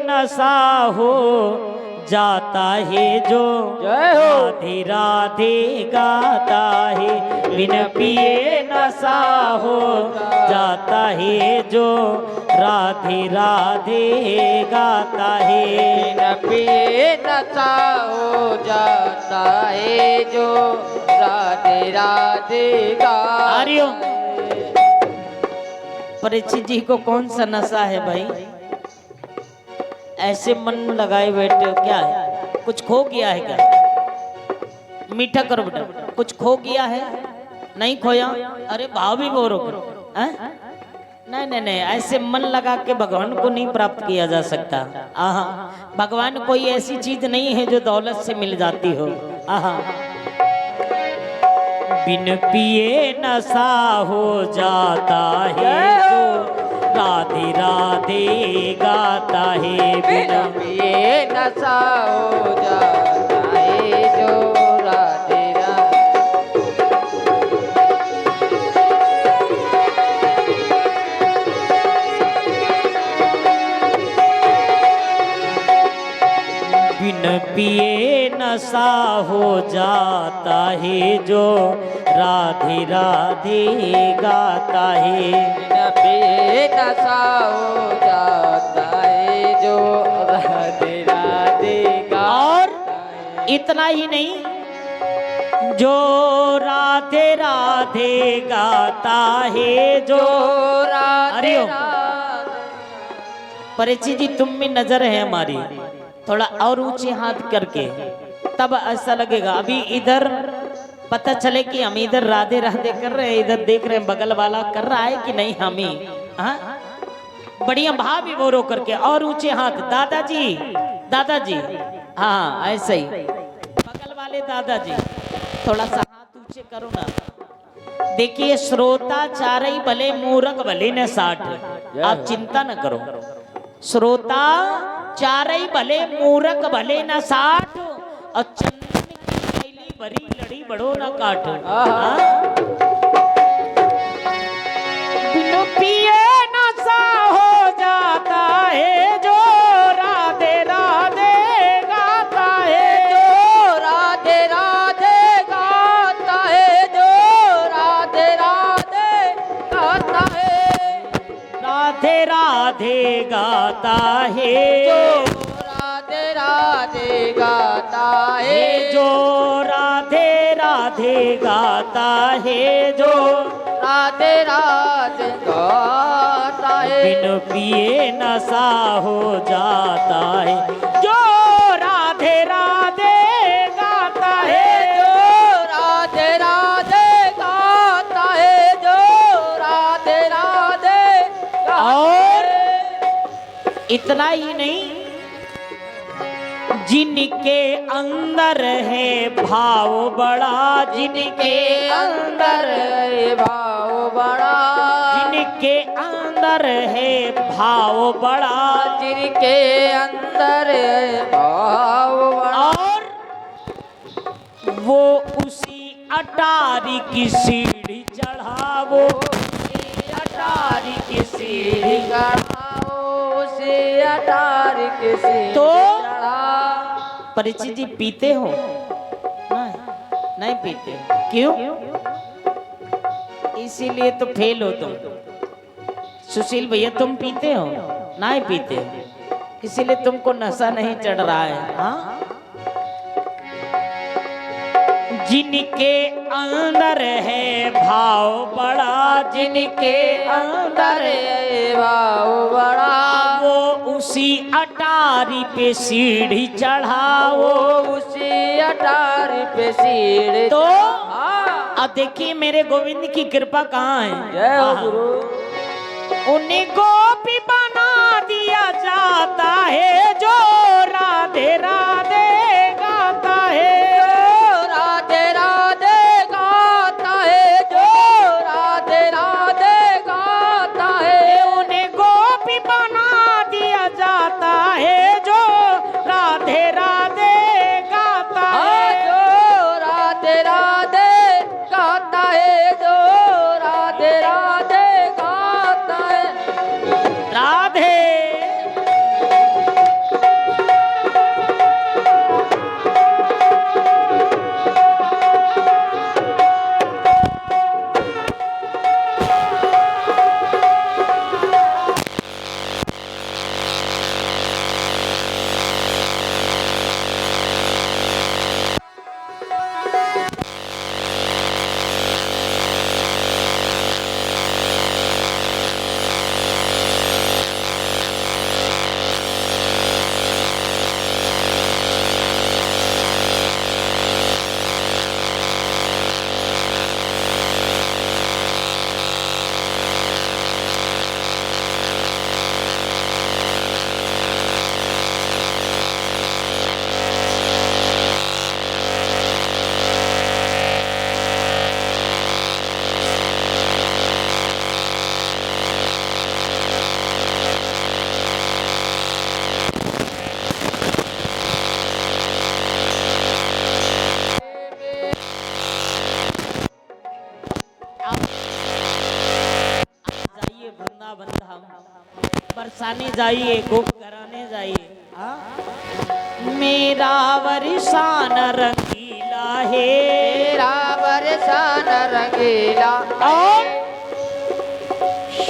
A: नशा हो जाता है जो
B: जय हो।
A: राधे राधे गाता है। बिन पिए नशा हो जाता है जो राधे राधे गाता है।
B: बिन पिए नशा हो जाता है जो राधे राधे
A: आर्यो परीक्षित जी को कौन सा नशा है भाई? ऐसे मन लगाए बैठे हो, क्या है? कुछ खो गया है क्या? मीठा करो बेटा, कुछ खो गया है? नहीं खोया? अरे भाव भी बोलो करो। नहीं नहीं नहीं, ऐसे मन लगा के भगवान को नहीं प्राप्त किया जा सकता। आहा, भगवान कोई ऐसी चीज नहीं है जो दौलत से मिल जाती हो। आहा, बिन पिए नशा हो जाता है जो राधे राधे गाता है।
B: बिन पिए नशा हो जाता है जो राधे राधे।
A: बिन पिए नशा हो जाता है जो राधे राधे गाता है।
B: बिन पिए नशा हो जाता है जो राधे राधे
A: और
B: गाता है।
A: इतना ही नहीं, जो राधे राधे गाता है जो
B: राधे
A: हरिओम।
B: राधे।
A: परिचित जी तुम में नजर है हमारी, थोड़ा और ऊंचे हाथ करके तब ऐसा लगेगा। अभी इधर पता चले कि हम इधर राधे राधे कर रहे हैं, इधर देख रहे हैं बगल वाला कर रहा है कि नहीं। हम ही बढ़िया भाव भी बोरो करके और ऊंचे हाथ। दादाजी दादाजी, हाँ ऐसे ही बगल वाले दादाजी थोड़ा सा हाथ ऊंचे करो ना। देखिए श्रोता चारई भले मूरख भले न साठ, आप चिंता न करो। श्रोता चारई भले मूरख भले न साठ, और चंदन की थैली भरी लड़ी बड़ो न काट। बिन पिए नशा हो जाता है जो राधे राधे गाता है।
B: जो राधे राधे गाता है जो राधे राधे गाता है।
A: राधे राधे गाता है
B: जो राधे राधे गाता है।
A: जो राधे राधे गाता है जो
B: राधे राधे गाता है।
A: बिन पिए नशा हो जाता है जो राधे राधे गाता है।
B: जो राधे राधे गाता है जो राधे राधे
A: और इतना ही नहीं, जिनके अंदर है भाव बड़ा, जिनके अंदर
B: है भाव बड़ा।
A: जिनके अंदर है भाव बड़ा,
B: जिनके अंदर है भाव बड़ा।
A: और वो उसी अटारी की सीढ़ी चढ़ावो, अटारी की सीढ़ी
B: उसे अटार के से
A: तो
B: चढ़ा।
A: परिचित जी पीते हो? नहीं, नहीं पीते। क्यों? इसीलिए तो फेल हो तुम। सुशील भैया तुम पीते हो? नहीं पीते, इसीलिए तुमको नशा नहीं चढ़ रहा है। हाँ, जिनके अंदर है भाव बड़ा, जिनके अंदर
B: है भाव बड़ा।
A: वो उसी अटारी पे सीढ़ी चढ़ाओ,
B: उसी अटार पे सीढ़ी
A: तो
B: हाँ।
A: अब देखिए मेरे गोविंद की कृपा कहाँ है।
B: जय हो गुरु।
A: उन्हीं गोपी बना दिया जाता है जो राधे राधे गाता है।
B: राधे राधे गाता है जो राधे राधे गाता है।
A: उन्हें गोपी बना दिया जाता है जो बरसाने जाइए, खूब कराने जाइए। मेरा बरसान रंगीला है,
B: मेरा बरसान रंगीला
A: और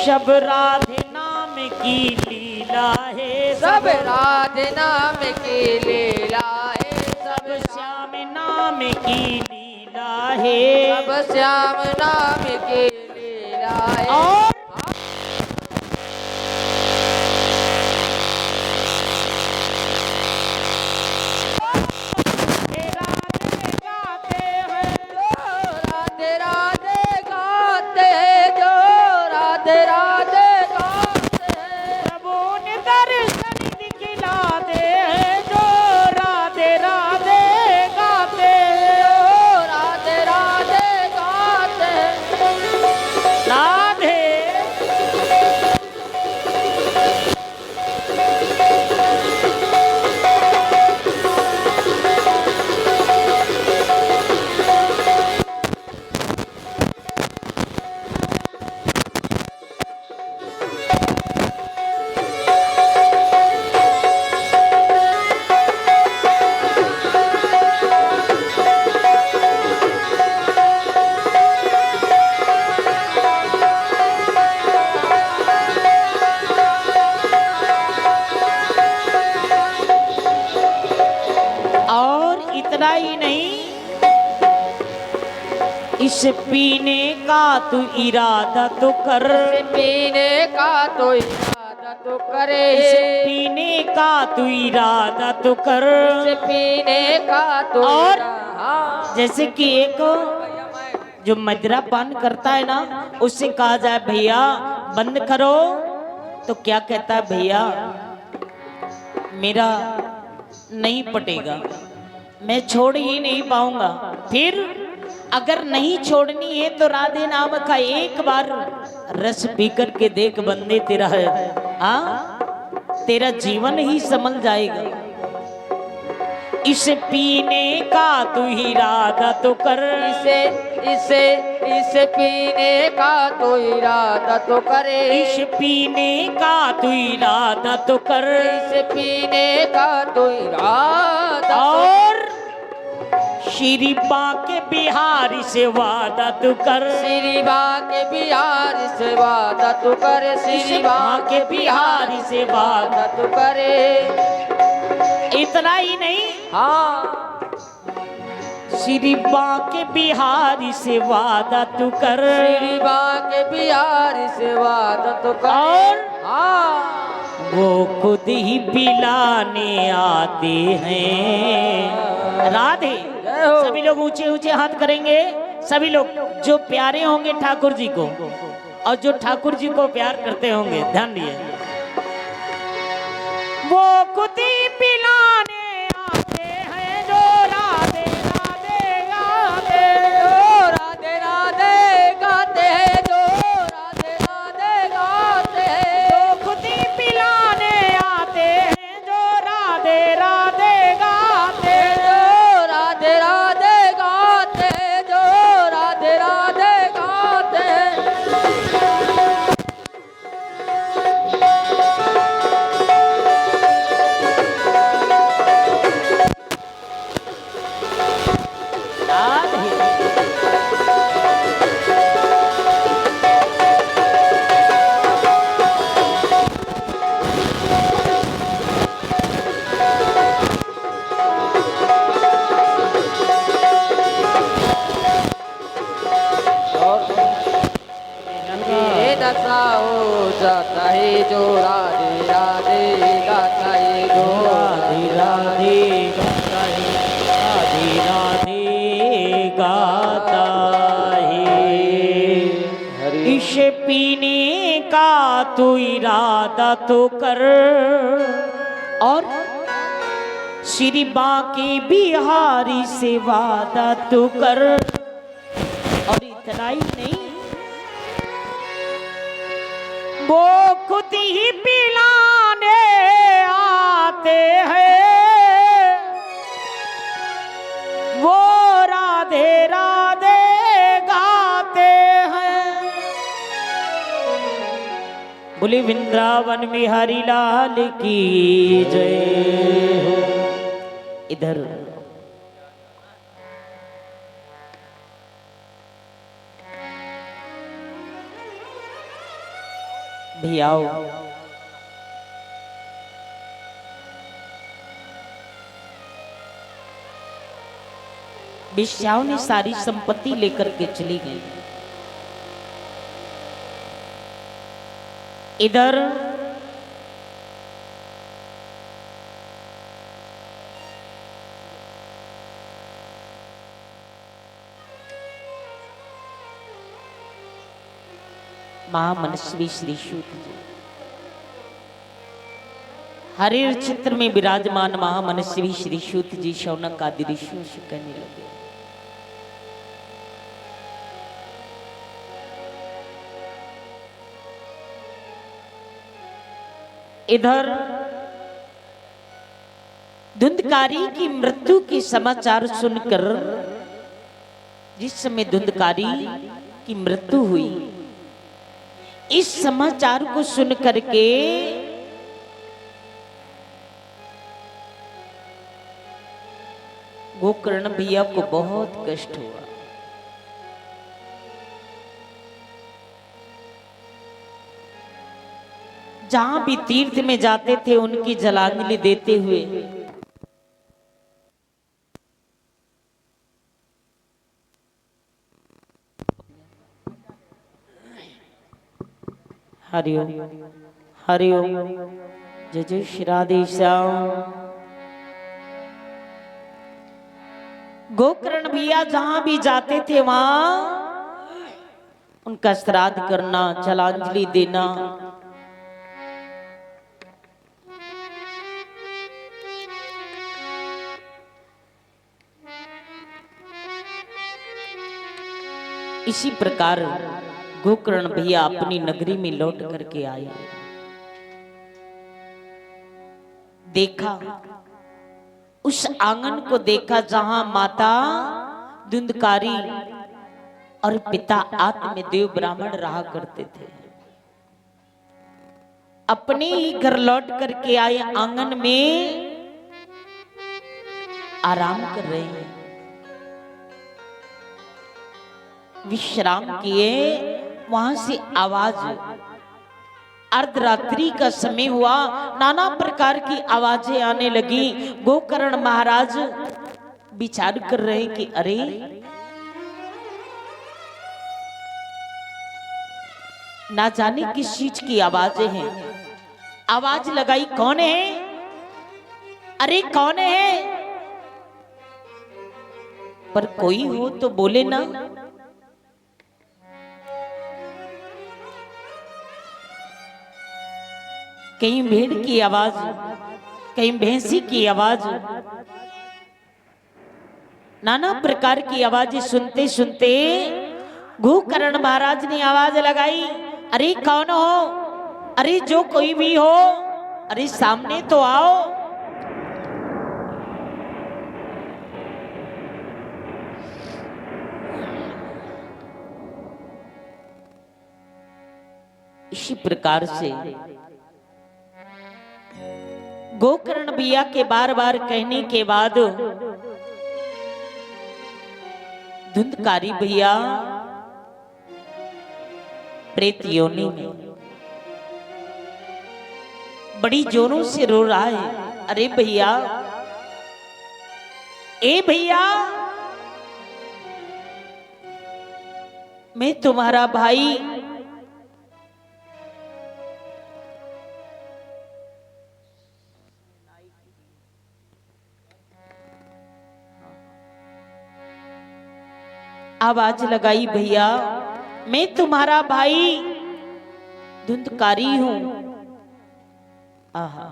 A: सब राधे नाम की लीला है,
B: सब राधे नाम की लीला है,
A: सब श्याम नाम की लीला है,
B: सब श्याम नाम की लीला है।
A: और
B: राधे राधे गाते हैं, जो राधे राधे गाते हैं,
A: प्रभु ने दर्शन दिखलाते हैं, जो राधे राधे गाते हैं,
B: जो राधे राधे गाते हैं।
A: राधे और इतना ही नहीं, इस पीने का तू इरादा तो कर,
B: पीने का तो इरादा तो करे,
A: इस पीने का तू इरादा तो कर।
B: पीने का तो
A: और
B: हाँ।
A: जैसे कि एक जो मदिरा पान करता है ना, उससे कहा जाए भैया बंद करो, तो क्या कहता है, भैया मेरा नहीं पटेगा, मैं छोड़ ही नहीं पाऊंगा। फिर अगर नहीं छोड़नी है तो राधे नाम का एक बार रस पी कर के देख बंदे, तेरा है तेरा जीवन ही संभल जाएगा। इसे पीने का तू इरादा तो कर,
B: इसे पीने का तो इरादा तो करे,
A: इस पीने का तू इरादा तो कर,
B: इसे पीने का तो इरादा
A: और श्री बांके बिहारी से वादा तू कर,
B: श्री बांके बिहारी से वादा तू करे, श्री बांके बिहारी से वादा तू करे।
A: इतना ही नहीं,
B: हाँ
A: श्री बांके बिहारी से वादा तू कर,
B: श्री बांके बिहारी से वादा तो करे।
A: और
B: हाँ
A: वो खुद ही पिलाने आते हैं। राधे सभी लोग ऊंचे ऊंचे हाथ करेंगे, सभी लोग जो प्यारे होंगे ठाकुर जी को और जो ठाकुर जी को प्यार करते होंगे, ध्यान दिए, वो खुद ही पिलाने आते हैं, जो राधे राधे गाते,
B: जो राधे राधे गाते हैं, जो राधे राधे गाते हैं,
A: जो खुद ही पिलाने आते हैं, जो राधे राधे गाते,
B: जो राधे राधे गाते हैं, जो राधे राधे गाते हैं। दशा हो जाता है, जो राधे राधे गाता है, जो
A: राधे राधे गाता है, राधे राधे गाता है। इस पीने का तू इरादा तो कर, और श्री बांके बिहारी से वादा तो कर। और इतना ही नहीं, वो खुद ही पिलाने आते हैं, वो राधे राधे गाते हैं, बोले वृंदावन में हरि लाल की जय हो। इधर भैया वेश्याओं ने सारी संपत्ति लेकर के चली गई। इधर महामनस्वी श्री सूत जी हरिर चित्र में विराजमान महामनस्वी श्री सूत जी शौनक आदि ऋषियों से कहने लगे, इधर धुंधकारी की मृत्यु के समाचार सुनकर, जिस समय धुंधकारी की मृत्यु हुई, इस समाचार को सुन करके गोकर्ण भैया को बहुत कष्ट हुआ। जहां भी तीर्थ में जाते थे उनकी जलांजलि देते हुए हरिओम हरिओम जय जय श्री राधे श्याम। गोकर्ण भैया जहां भी जाते थे वहां उनका श्राद्ध करना, जलांजलि देना, इसी प्रकार गोकर्ण भैया अपनी नगरी में लौट करके आए। देखा, उस आंगन को देखा जहां माता धुंधकारी और पिता आत्मदेव ब्राह्मण रहा करते थे। अपने ही घर लौट करके आए, आंगन में आराम कर रहे हैं, विश्राम किए। वहां से आवाज, अर्धरात्रि का समय हुआ, नाना प्रकार की आवाजें आने लगी। गोकर्ण महाराज विचार कर रहे कि अरे ना जाने किस चीज की आवाजें हैं। आवाज लगाई, कौन है? अरे कौन है? पर कोई हो तो बोले ना। कहीं भेड़ की आवाज, कहीं भैंसी की आवाज, नाना प्रकार की आवाजें सुनते सुनते गोकर्ण महाराज ने आवाज लगाई, अरे कौन हो? अरे जो कोई भी हो, अरे सामने तो आओ। इसी प्रकार से गोकर्ण भैया के बार बार कहने के बाद धुंधकारी भैया प्रेत योनि में बड़ी जोरों से रो रहा है। अरे भैया, ए भैया, मैं तुम्हारा भाई आवाज लगाई, भैया मैं तुम्हारा भाई धुंधकारी हूं। आहा,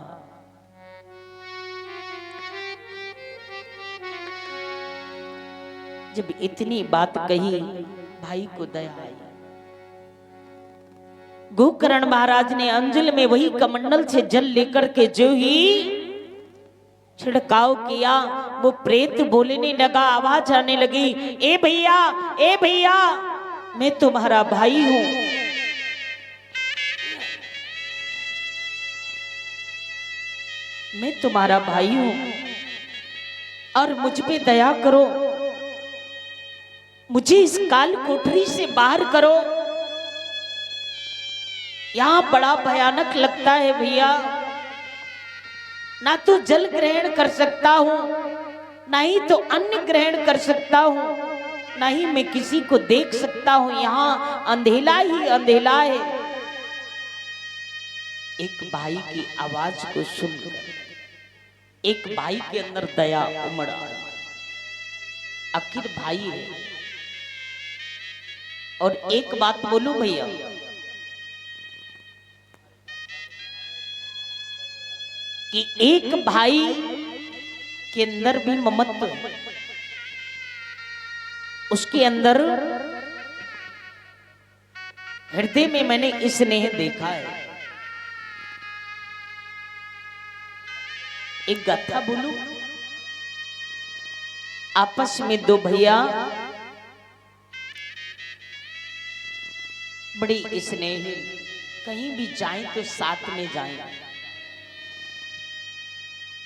A: जब इतनी बात कही भाई को दया आई। गोकर्ण महाराज ने अंजल में वही कमंडल से जल लेकर के जो ही छिड़काव किया, वो प्रेत बोलने लगा, आवाज आने लगी, ए भैया, ए भैया, मैं तुम्हारा भाई हूं। मैं तुम्हारा भाई हूं और मुझ पे दया करो, मुझे इस काल कोठरी से बाहर करो। यहां बड़ा भयानक लगता है भैया, ना तो जल ग्रहण कर सकता हूं, ना ही तो अन्न ग्रहण कर सकता हूं, ना ही मैं किसी को देख सकता हूं। यहां अंधेला ही अंधेला है। एक भाई की आवाज को सुनकर एक भाई के अंदर दया उमड़ा। आखिर भाई है। और एक बात बोलूं भैया, कि एक भाई के अंदर भी ममत्व है, उसके अंदर हृदय में मैंने स्नेह देखा है। एक गाथा बोलूं, आपस में दो भैया बड़ी स्नेह, कहीं भी जाएं तो साथ में जाएं,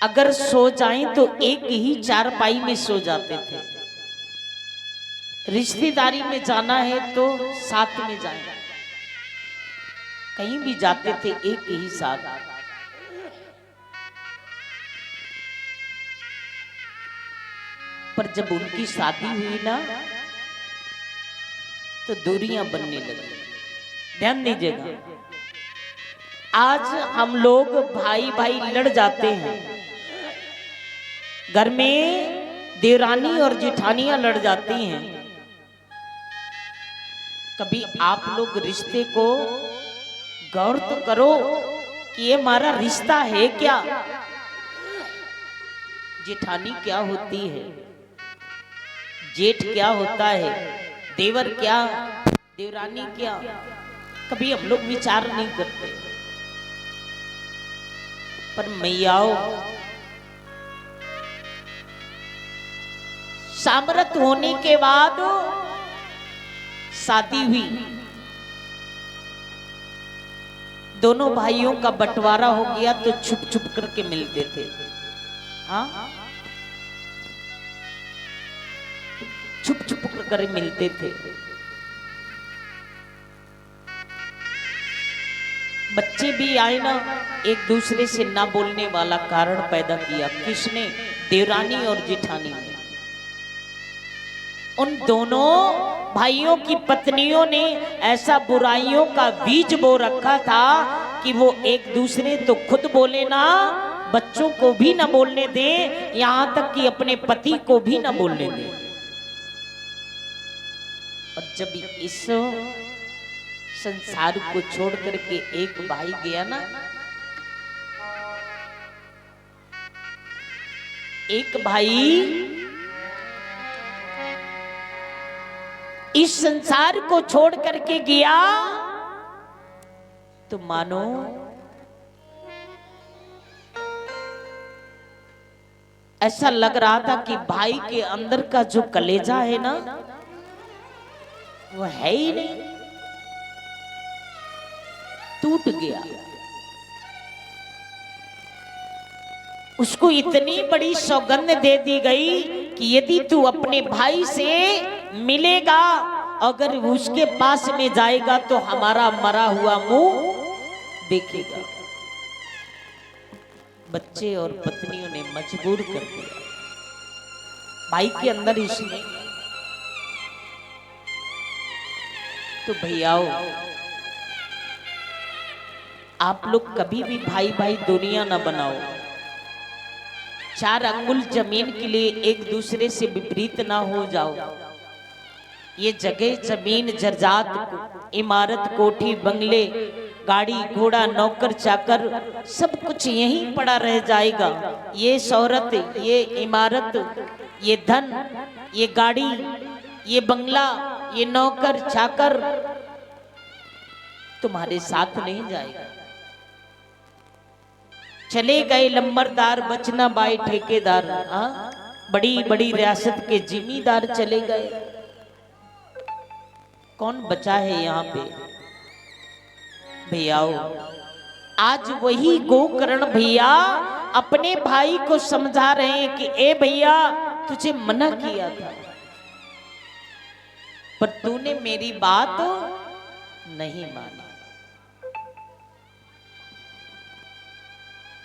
A: अगर सो जाएं तो एक ही चारपाई में सो जाते थे। रिश्तेदारी में जाना है तो साथ में जाएं, कहीं भी जाते थे एक ही साथ। पर जब उनकी शादी हुई ना तो दूरियां बनने लगी। ध्यान दीजिएगा, आज हम लोग भाई भाई लड़ जाते हैं, घर में देवरानी और जेठानियां लड़ जाती हैं। कभी आप लोग रिश्ते को गौर तो करो कि ये हमारा रिश्ता है क्या? जेठानी क्या होती है, जेठ क्या होता है, देवर क्या, देवरानी क्या, कभी हम लोग विचार नहीं करते। पर मैयाओ, सामर्थ होने के बाद शादी हुई, दोनों भाइयों का बंटवारा हो गया तो छुप छुप करके मिलते थे। हाँ, छुप छुप कर मिलते थे। बच्चे भी आए ना, एक दूसरे से ना बोलने वाला कारण पैदा किया। किसने? देवरानी और जेठानी ने। उन दोनों भाइयों की पत्नियों ने ऐसा बुराइयों का बीज बो रखा था कि वो एक दूसरे तो खुद बोले ना, बच्चों को भी ना बोलने दें, यहां तक कि अपने पति को भी ना बोलने दें। और जब इस संसार को छोड़ करके एक भाई गया ना, एक भाई इस संसार को छोड़ करके गया, तो मानो ऐसा लग रहा था कि भाई के अंदर का जो कलेजा है ना, वो है ही नहीं, टूट गया। उसको इतनी बड़ी सौगंध दे दी गई कि यदि तू अपने भाई से मिलेगा, अगर उसके पास में जाएगा तो हमारा मरा हुआ मुंह देखेगा। बच्चे और पत्नियों ने मजबूर कर दिया भाई के अंदर इसने। तो भैयाओ, आप लोग कभी भी भाई भाई दुनिया ना बनाओ। 4 अंगुल जमीन के लिए एक दूसरे से विपरीत ना हो जाओ। ये जगह जमीन जर्जात, इमारत, कोठी, बंगले, गाड़ी घोड़ा, नौकर चाकर, सब कुछ यहीं पड़ा रह जाएगा। ये शोहरत, ये इमारत, ये धन, ये गाड़ी, ये बंगला, ये नौकर चाकर तुम्हारे साथ नहीं जाएगा। चले गए लंबरदार, बचना बाई ठेकेदार। बड़ी बड़ी रियासत के जिम्मेदार चले गए, कौन बचा है यहाँ पे? भैयाओ, आज वही गोकर्ण भैया अपने भाई को समझा रहे हैं कि ए भैया तुझे मना किया था, पर तूने मेरी बात नहीं मानी,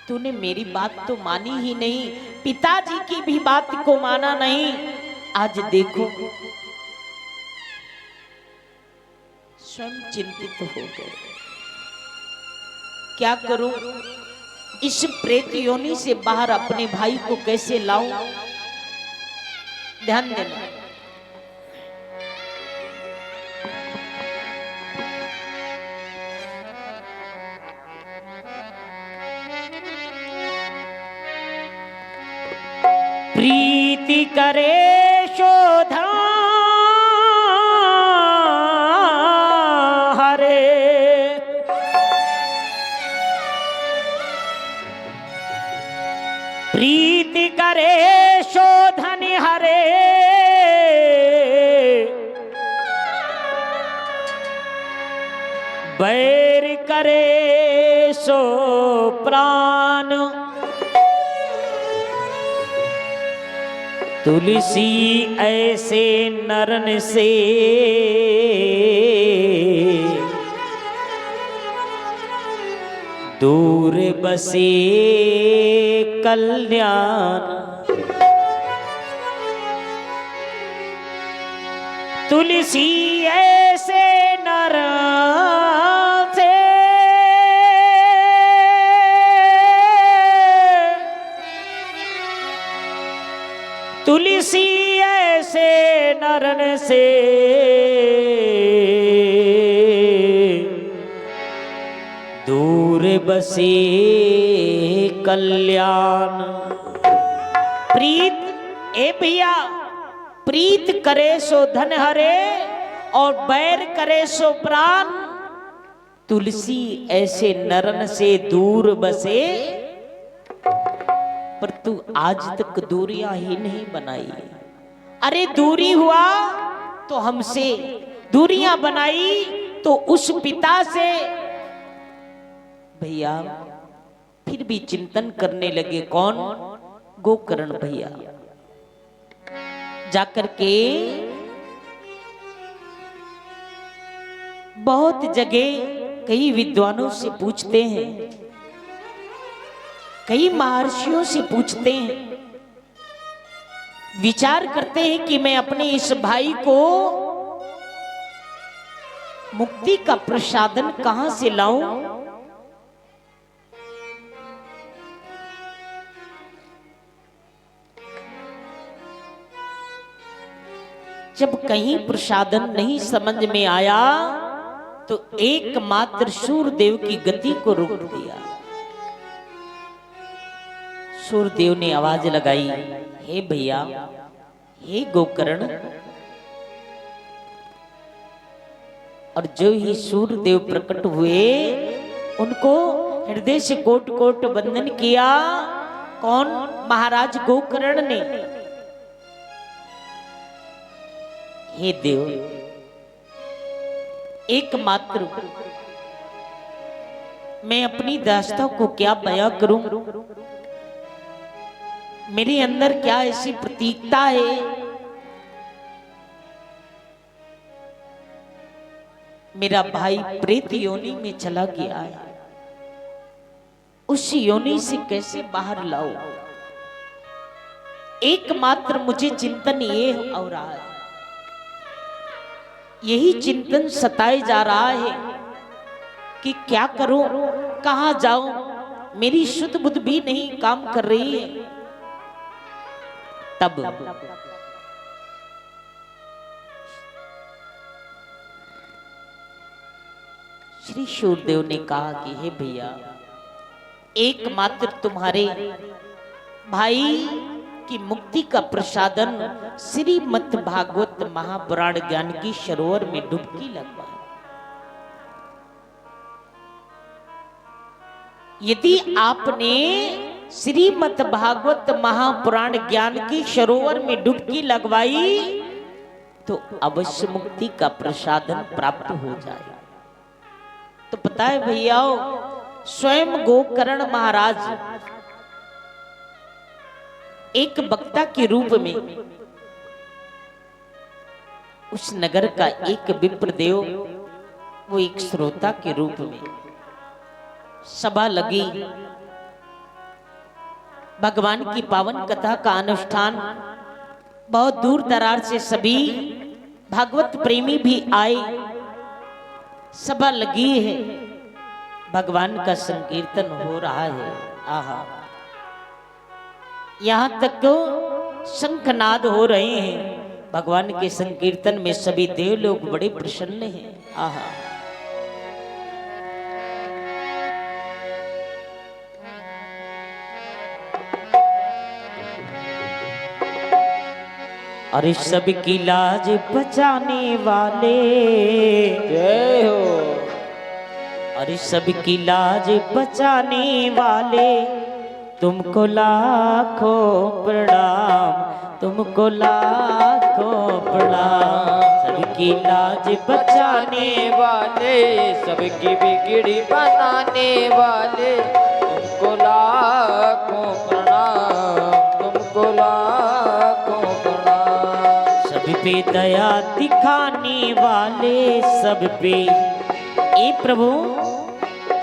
A: तूने मेरी बात तो मानी ही नहीं, पिताजी की भी बात को माना नहीं। आज देखो स्वयं चिंतित हो गए, क्या करूं, इस प्रेत योनि से बाहर अपने भाई को कैसे लाऊं। ध्यान देना, प्रीति करे शोधा हरे, प्रीति करे शोधन हरे, बैर करे सो प्राण, तुलसी ऐसे नरन से दूर बसे कल्याण, तुलसी ऐसे नरन से तुलसी ऐसे नरन से दूर बसे कल्याण। प्रीत ए भैया, प्रीत करे सो धन हरे और बैर करे सो प्राण, तुलसी ऐसे नरन से दूर बसे, पर तू आज तक दूरियां ही नहीं बनाई। अरे दूरी हुआ तो हमसे, दूरियां बनाई तो उस पिता से। भैया फिर भी चिंतन करने लगे, कौन? गोकर्ण भैया। जाकर के बहुत जगह कई विद्वानों से पूछते हैं, कई महर्षियों से पूछते हैं, विचार करते हैं कि मैं अपने इस भाई को मुक्ति का प्रसादन कहां से लाऊं। जब कहीं प्रसादन नहीं समझ में आया तो एकमात्र सूर्यदेव की गति को रोक दिया। सूर्यदेव ने आवाज लगाई, हे भैया, हे गोकर्ण। और जो ही सूर्यदेव प्रकट हुए उनको हृदय से कोट कोट वंदन किया। कौन? महाराज गोकर्ण ने। हे देव, एकमात्र मैं अपनी दास्ता को क्या बयां करूं, मेरे अंदर क्या ऐसी प्रतीकता है, मेरा भाई प्रेत योनि में चला गया है, उस योनि से कैसे बाहर लाओ। एकमात्र मुझे चिंतन ये हो रहा है, यही चिंतन सताए जा रहा है कि क्या करूं, कहां जाऊं, मेरी शुद्ध बुद्धि भी नहीं काम कर रही है। तब श्री सूर्यदेव ने कहा कि हे भैया, एकमात्र तुम्हारे भाई की मुक्ति का प्रसादन श्रीमद् भागवत महापुराण ज्ञान की सरोवर में डुबकी लगवा। यदि आपने श्रीमद् भागवत महापुराण ज्ञान की सरोवर में डुबकी लगवाई तो अवश्य मुक्ति का प्रसादन प्राप्त हो जाए। तो पता है भैया, स्वयं गोकर्ण महाराज एक वक्ता के रूप में उस नगर का एक विप्रदेव, वो एक श्रोता के रूप में सभा लगी। भगवान की पावन कथा का अनुष्ठान, बहुत दूर दरार से सभी भागवत प्रेमी भी आए, सभा लगी है, भगवान का संकीर्तन हो रहा है। आहा, यहाँ तक तो शंखनाद हो रहे हैं। भगवान के संकीर्तन में सभी देव लोग बड़े प्रसन्न हैं। आहा, अरे सबकी लाज बचाने वाले,
B: जय हो।
A: अरे सबकी लाज बचाने वाले, तुमको लाखों प्रणाम, तुमको लाखों प्रणाम। सबकी लाज बचाने
B: वाले, सबकी बिगड़ी बनाने वाले, तुमको लाखों प्रणाम, तुमको लाखों प्रणाम।
A: सब पे दया दिखाने वाले, सब पे, ए प्रभु,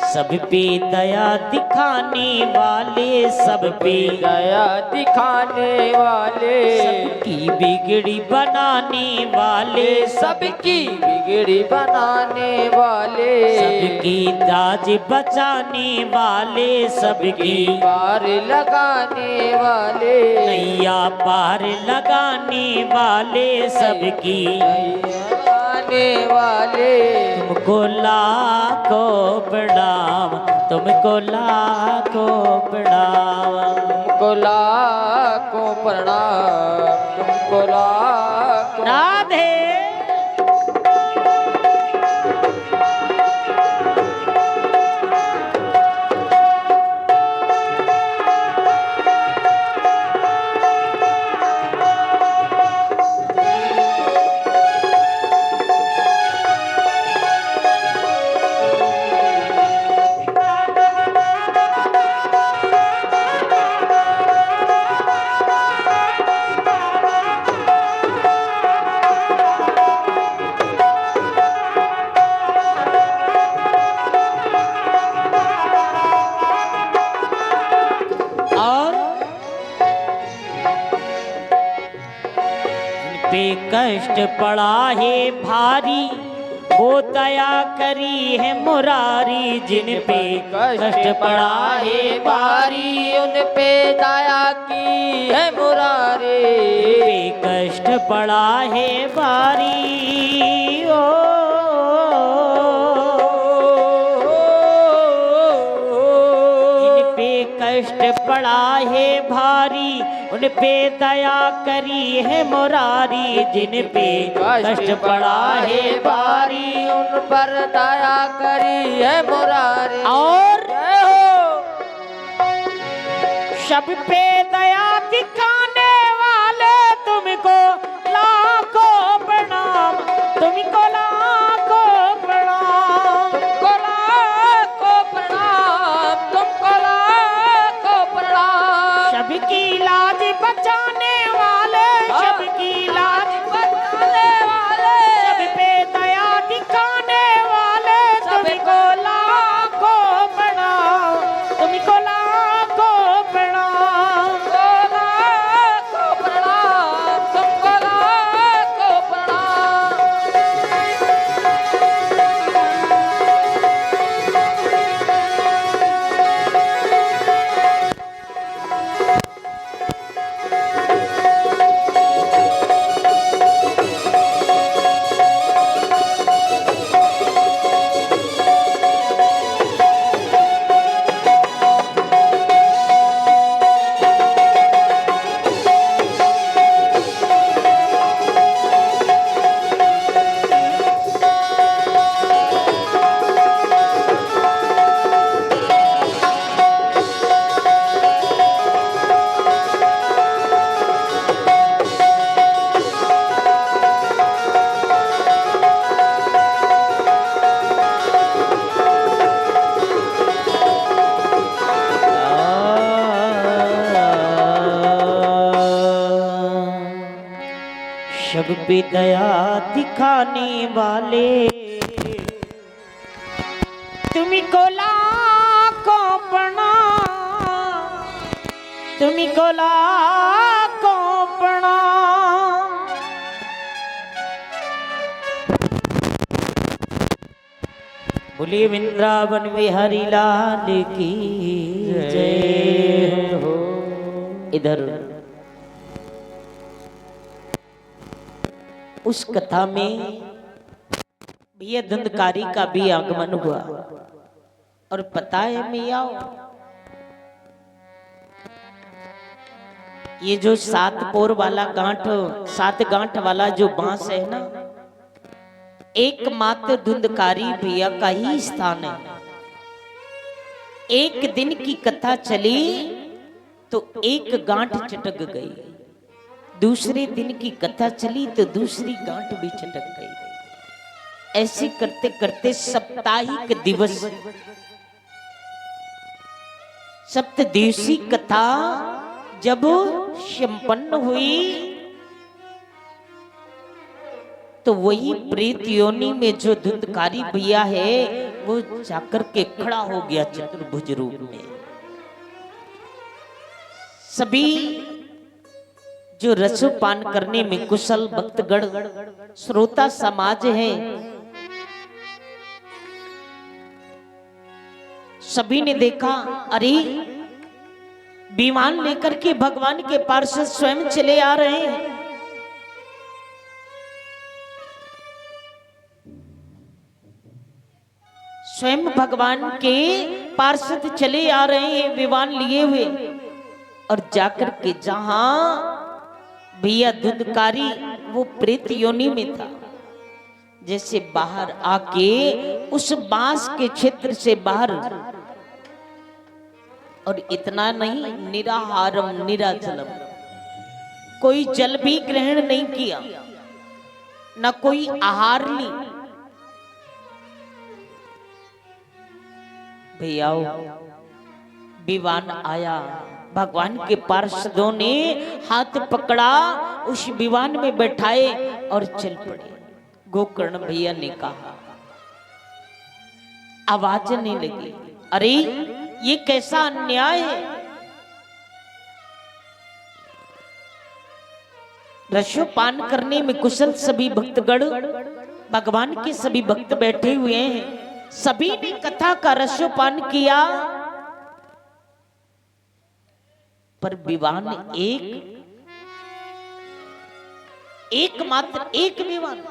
A: सब पे दया दिखाने वाले, सब पे
B: दया दिखाने वाले,
A: सबकी बिगड़ी बनाने वाले,
B: सबकी बिगड़ी बनाने वाले,
A: सबकी लाज बचाने वाले, सबकी
B: पार लगाने वाले,
A: नैया पार लगाने वाले, सबकी
B: लगाने वाले,
A: तुमको लाखों प्रणाम, तुमको लाखों प्रणाम,
B: तुमको लाखों प्रणाम, तुमको लाखों।
A: राधे। कष्ट पड़ा है भारी, वो दया करी है मुरारी। जिन पे कष्ट पड़ा है भारी,
B: उन पे दया की है मुरारी।
A: पे कष्ट पड़ा है भारी, ओ जिन पे कष्ट पड़ा है भारी, उन पे दया करी है मुरारी। जिन पे कष्ट पड़ा है भारी,
B: उन पर दया करी है मुरारी।
A: और सब पे दया दिखाने वाले, तुमको लाखों प्रणाम, तुमको लाखों प्रणाम,
B: तुमको लाखों प्रणाम, तुमको लाखों प्रणाम।
A: सबकी लाज बचाने वाले, सबकी लाज
B: बचाने वाले,
A: सब पे दया दिखाने वाले, तुमको लाखों प्रणाम, तुमको लाखों प्रणाम,
B: तुमको लाखों प्रणाम, तुमको
A: सब पे दया दिखाने वाले तुम्ही को लाखों प्रणाम, तुम्ही को लाखों प्रणाम। बोलिए वृंदावन बिहारी लाल की जय हो। इधर उस कथा में भैया धुंधकारी का भी आगमन हुआ। और पता है मिया, ये जो 7 पोर वाला गांठ, 7 गांठ वाला जो बांस है ना, एकमात्र धुंधकारी भैया का ही स्थान है। एक दिन की कथा चली तो एक गांठ चटक गई, दूसरे दिन की कथा चली तो दूसरी गांठ भी चटक गई। ऐसे करते करते साप्ताहिक दिवस, सप्तदिवसी कथा जब संपन्न हुई तो वही प्रेत योनि में जो धुंधकारी भैया है वो जाकर के खड़ा हो गया चतुर्भुज रूप में। सभी जो रसोपान करने में कुशल भक्तगण, श्रोता समाज है, सभी ने देखा, अरे विमान लेकर के भगवान के पार्षद स्वयं चले आ रहे हैं। स्वयं भगवान के पार्षद चले आ रहे हैं विमान लिए हुए। और जाकर के जहां भैया धुंधकारी वो प्रेत योनि में था, जैसे बाहर आके उस बांस के क्षेत्र से बाहर, और इतना नहीं, निराहारम निराजलम, कोई जल भी ग्रहण नहीं किया, न कोई आहार ली। भैया विमान आया, भगवान के पार्षदों ने हाथ पकड़ा, उस विमान में बैठाए और चल पड़े। गोकर्ण भैया ने कहा, आवाज नहीं लगी, अरे ये कैसा अन्याय है। रसोपान करने में कुशल सभी भक्तगण, भगवान के सभी भक्त बैठे हुए हैं, सभी ने कथा का रसोपान किया, पर विमान एकमात्र एक विमान।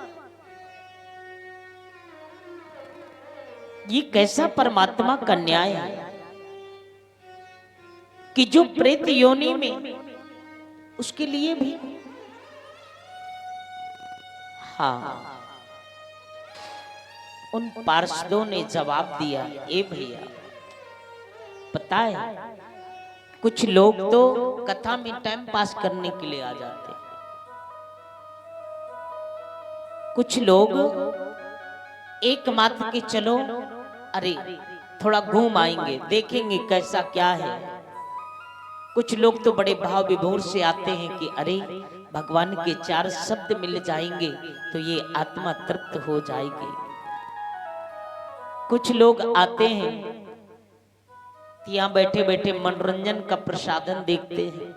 A: ये कैसा परमात्मा का न्याय है कि जो प्रेत योनि में, उसके लिए भी। हाँ, उन पार्षदों ने जवाब दिया, ए भैया पता है कुछ लोग तो कथा में टाइम पास करने के लिए आ जाते, कुछ लोग एकमात्र के चलो, अरे थोड़ा घूम आएंगे, देखेंगे कैसा क्या है। कुछ लोग तो बड़े भाव विभोर से आते हैं कि अरे भगवान के 4 शब्द मिल जाएंगे तो ये आत्मा तृप्त हो जाएगी। कुछ लोग आते हैं यहाँ बैठे बैठे मनोरंजन का प्रसादन देखते हैं।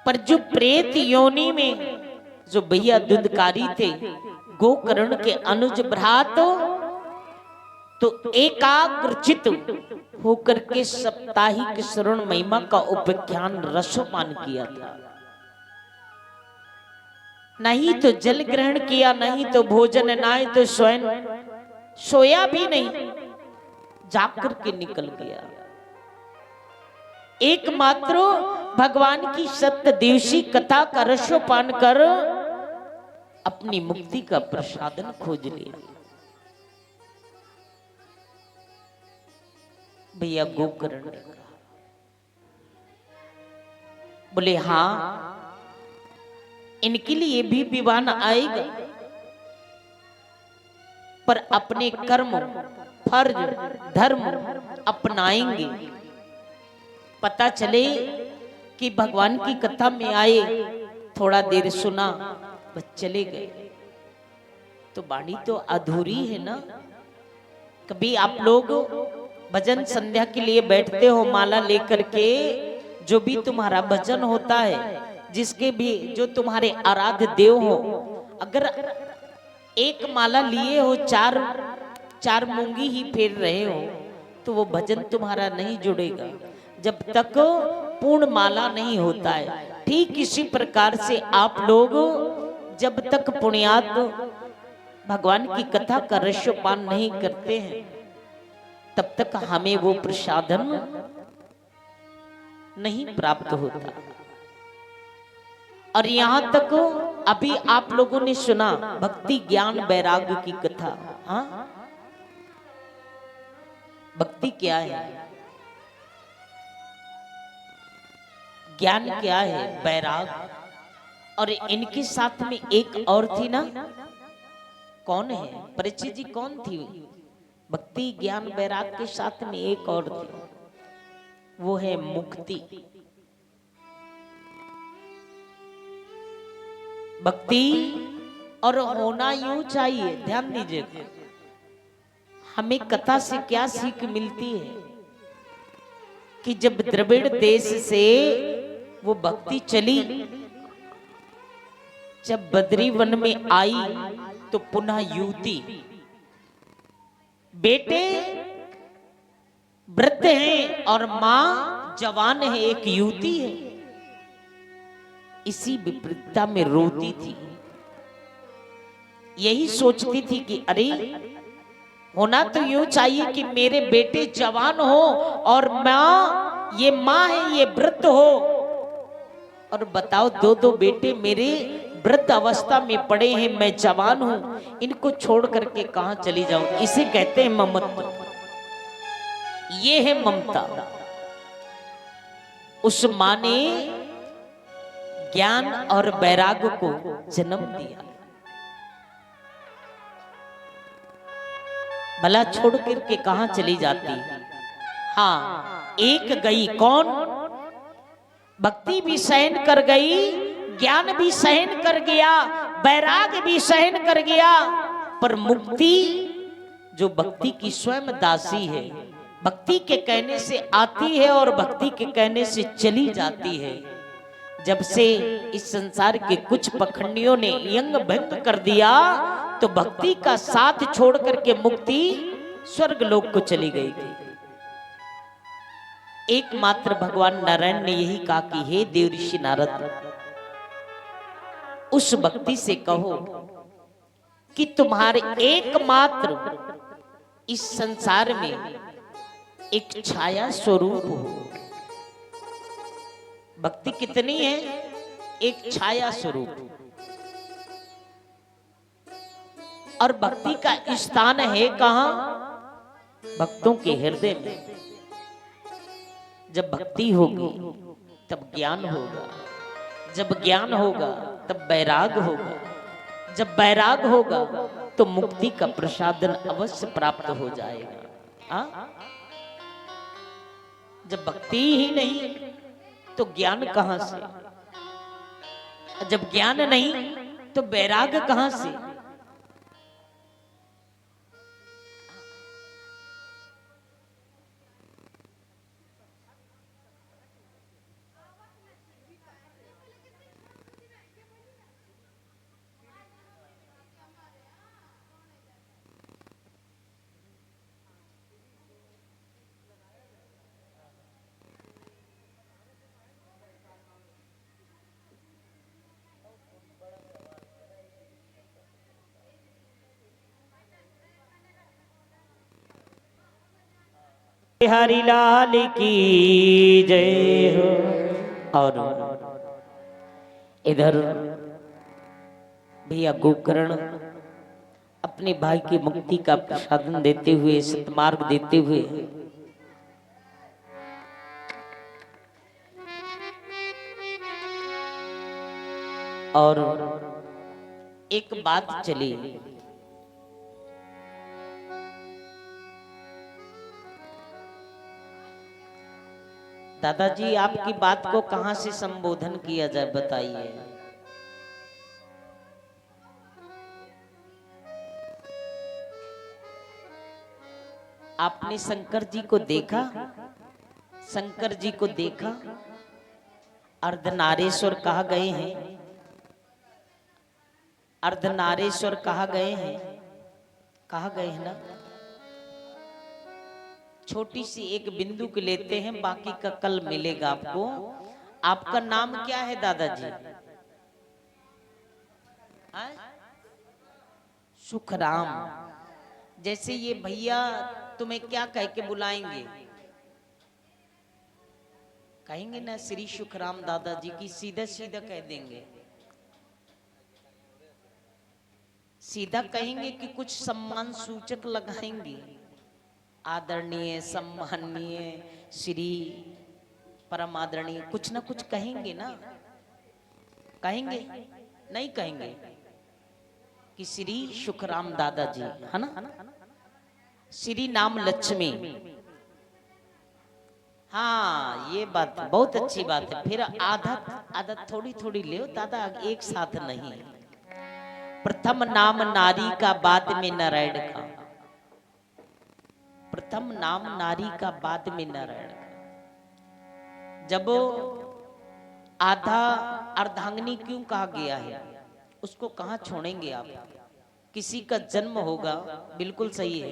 A: पर जो प्रेत योनि में जो भैया धुंधकारी थे, गोकर्ण के अनुज भ्रात, तो एकाग्रचित होकर के साप्ताहिक श्रवण महिमा का उपाख्यान रसोपान किया था। नहीं तो जल ग्रहण किया, नहीं तो भोजन, नहीं तो स्वयं सोया भी नहीं, जाकर के निकल गया। एकमात्र भगवान की सप्तदिवसी कथा का रसोपान कर अपनी मुक्ति का प्रसादन खोज लिया। भैया गोकर्ण ने कहा, बोले हाँ इनके लिए भी विमान आएगा, पर अपने कर्म, फर्ज, धर्म अपनाएंगे। पता चले कि भगवान की कथा में आए थोड़ा देर सुना, बस चले गए। तो वाणी तो अधूरी है ना। कभी आप लोग भजन संध्या के लिए बैठते हो माला लेकर के, जो भी तुम्हारा भजन होता है, जिसके भी जो तुम्हारे आराध्य देव हो, अगर एक माला लिए हो, चार चार मूंगी ही फेर रहे हो, तो वो भजन तुम्हारा नहीं जुड़ेगा जब तक पूर्ण माला नहीं होता है। ठीक इसी प्रकार से आप लोग जब तक पुण्यात्म भगवान की कथा का रसपान नहीं करते हैं, तब तक हमें वो प्रसादन नहीं प्राप्त होता। और यहां तक अभी आप लोगों ने सुना भक्ति ज्ञान वैराग्य की कथा। हाँ, भक्ति क्या है, ज्ञान क्या है, वैराग। और इनके साथ में एक और थी ना, कौन है, परिचय जी कौन थी? भक्ति ज्ञान वैराग के साथ में एक और थी, वो है मुक्ति। भक्ति और होना यूं चाहिए। ध्यान दीजिएगा, हमें कथा से क्या सीख मिलती है कि जब द्रविड़ देश से वो भक्ति चली, जब बद्री वन में आई, तो पुनः युवती, बेटे वृद्ध हैं और मां जवान है, एक युवती है। इसी विपरीतता में रोती थी, यही सोचती थी कि अरे होना तो यूं चाहिए कि मेरे बेटे जवान हो और मां, ये मां है, ये वृद्ध हो। और बताओ, दो दो बेटे मेरे वृद्ध अवस्था में पड़े हैं, मैं जवान हूं, इनको छोड़ करके कहां चली जाऊं। इसे कहते हैं ममत्व, ये है ममता। उस मां ने ज्ञान और वैराग्य को जन्म दिया। भला छोड़ करके कहां चली जाती। हाँ, एक गई, कौन? भक्ति भी सहन कर गई, ज्ञान भी सहन कर गया, वैराग्य भी सहन कर गया, पर मुक्ति जो भक्ति की स्वयं दासी है, भक्ति के कहने से आती है और भक्ति के कहने से चली जाती है। जब से इस संसार के कुछ पखंडियों ने यंग भंग कर दिया, तो भक्ति का साथ छोड़ करके मुक्ति स्वर्ग लोक को चली गई थी। एकमात्र भगवान नारायण ने यही कहा कि हे देव ऋषि नारद, उस भक्ति से कहो कि तुम्हारे एकमात्र इस संसार में एक छाया स्वरूप हो। भक्ति कितनी है? एक छाया स्वरूप। और भक्ति का स्थान है कहां? भक्तों के हृदय में। जब भक्ति होगी तब ज्ञान होगा, जब ज्ञान होगा तब वैराग होगा, जब वैराग होगा तो मुक्ति का प्रसादन अवश्य प्राप्त हो जाएगा। जब भक्ति ही नहीं तो ज्ञान कहां से? जब ज्ञान नहीं तो वैराग कहां से? हरि लाल की जय हो। और इधर भैया गोकर्ण अपने भाई की मुक्ति का प्रसादन देते हुए, सतमार्ग देते हुए और एक बात चली, दादाजी आपकी बात को कहां से संबोधन किया जाए बताइए। आपने शंकर जी को देखा, शंकर जी को देखा, अर्धनारेश्वर कहा गए हैं, अर्धनारेश्वर कहा गए हैं, कहा गए हैं ना। छोटी सी एक बिंदु को लेते हैं, बाकी का कल मिलेगा आपको। आपका नाम क्या है दादाजी? सुखराम। जैसे ये भैया तुम्हें क्या कह के बुलाएंगे? कहेंगे ना श्री सुखराम दादाजी की, सीधा सीधा कह देंगे? सीधा कहेंगे कि कुछ सम्मान सूचक लगाएंगे? आदरणीय, सम्माननीय, श्री, परम आदरणीय, कुछ ना कुछ कहेंगे ना? कहेंगे? नहीं कहेंगे कि श्री सुखराम दादाजी, है ना? श्री नाम लक्ष्मी। हाँ, ये बात बहुत अच्छी बात है। फिर आदत आदत थोड़ी थोड़ी ले दादा, एक साथ नहीं। प्रथम नाम नारी का, बाद में नारायण का। प्रथम नाम नारी का, बाद में नारायण का। जब आधा अर्धांगिनी क्यों कहा गया है? उसको कहाँ छोड़ेंगे आप? किसी का जन्म होगा, बिल्कुल सही है।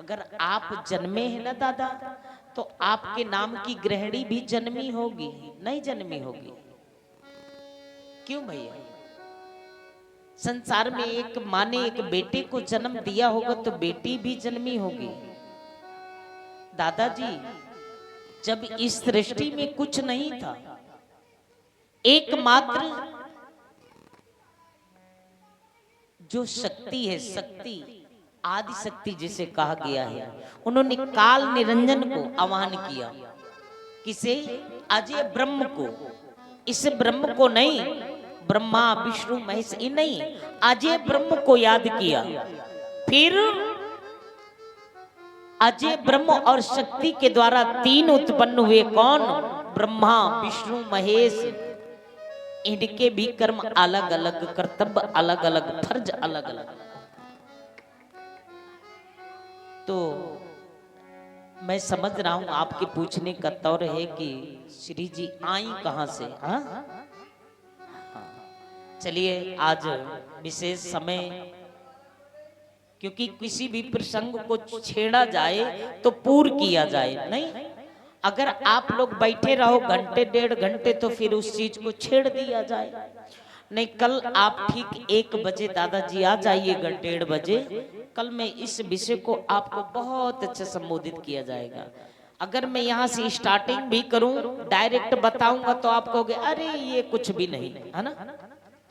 A: अगर आप जन्मे हैं ना दादा, तो आपके नाम की गृहिणी भी जन्मी होगी? नहीं जन्मी होगी। क्यों भैया? संसार में एक माँ ने एक बेटे को जन्म दिया होगा तो बेटी भी जन्मी होगी। दादाजी, जब इस सृष्टि में कुछ नहीं था, एकमात्र जो शक्ति है, शक्ति, आदि शक्ति जिसे कहा गया है, उन्होंने काल निरंजन को आह्वान किया। किसे? अजय ब्रह्म को। इस ब्रह्म को नहीं, ब्रह्मा विष्णु महेश ये नहीं, अजय ब्रह्म को याद किया। फिर अजय ब्रह्म और शक्ति के द्वारा तीन उत्पन्न हुए। कौन? ब्रह्मा विष्णु महेश। इनके भी कर्म अलग अलग, कर्तव्य अलग अलग, फर्ज अलग अलग। तो मैं समझ रहा हूं आपके पूछने का तौर है कि श्री जी आई कहां से? हाँ, चलिए आज विशेष समय, क्योंकि किसी भी प्रसंग को छेड़ा जाए तो पूर्ण किया जाए। नहीं, अगर आप लोग बैठे रहो घंटे डेढ़ घंटे तो फिर उस चीज को छेड़ दिया जाए। नहीं, कल आप ठीक 1 बजे दादाजी आ जाइएगा, 1:30 बजे। कल मैं इस विषय को आपको बहुत अच्छा संबोधित किया जाएगा। अगर मैं यहाँ से स्टार्टिंग भी करूं, डायरेक्ट बताऊंगा तो आप कहोगे अरे ये कुछ भी नहीं, है ना?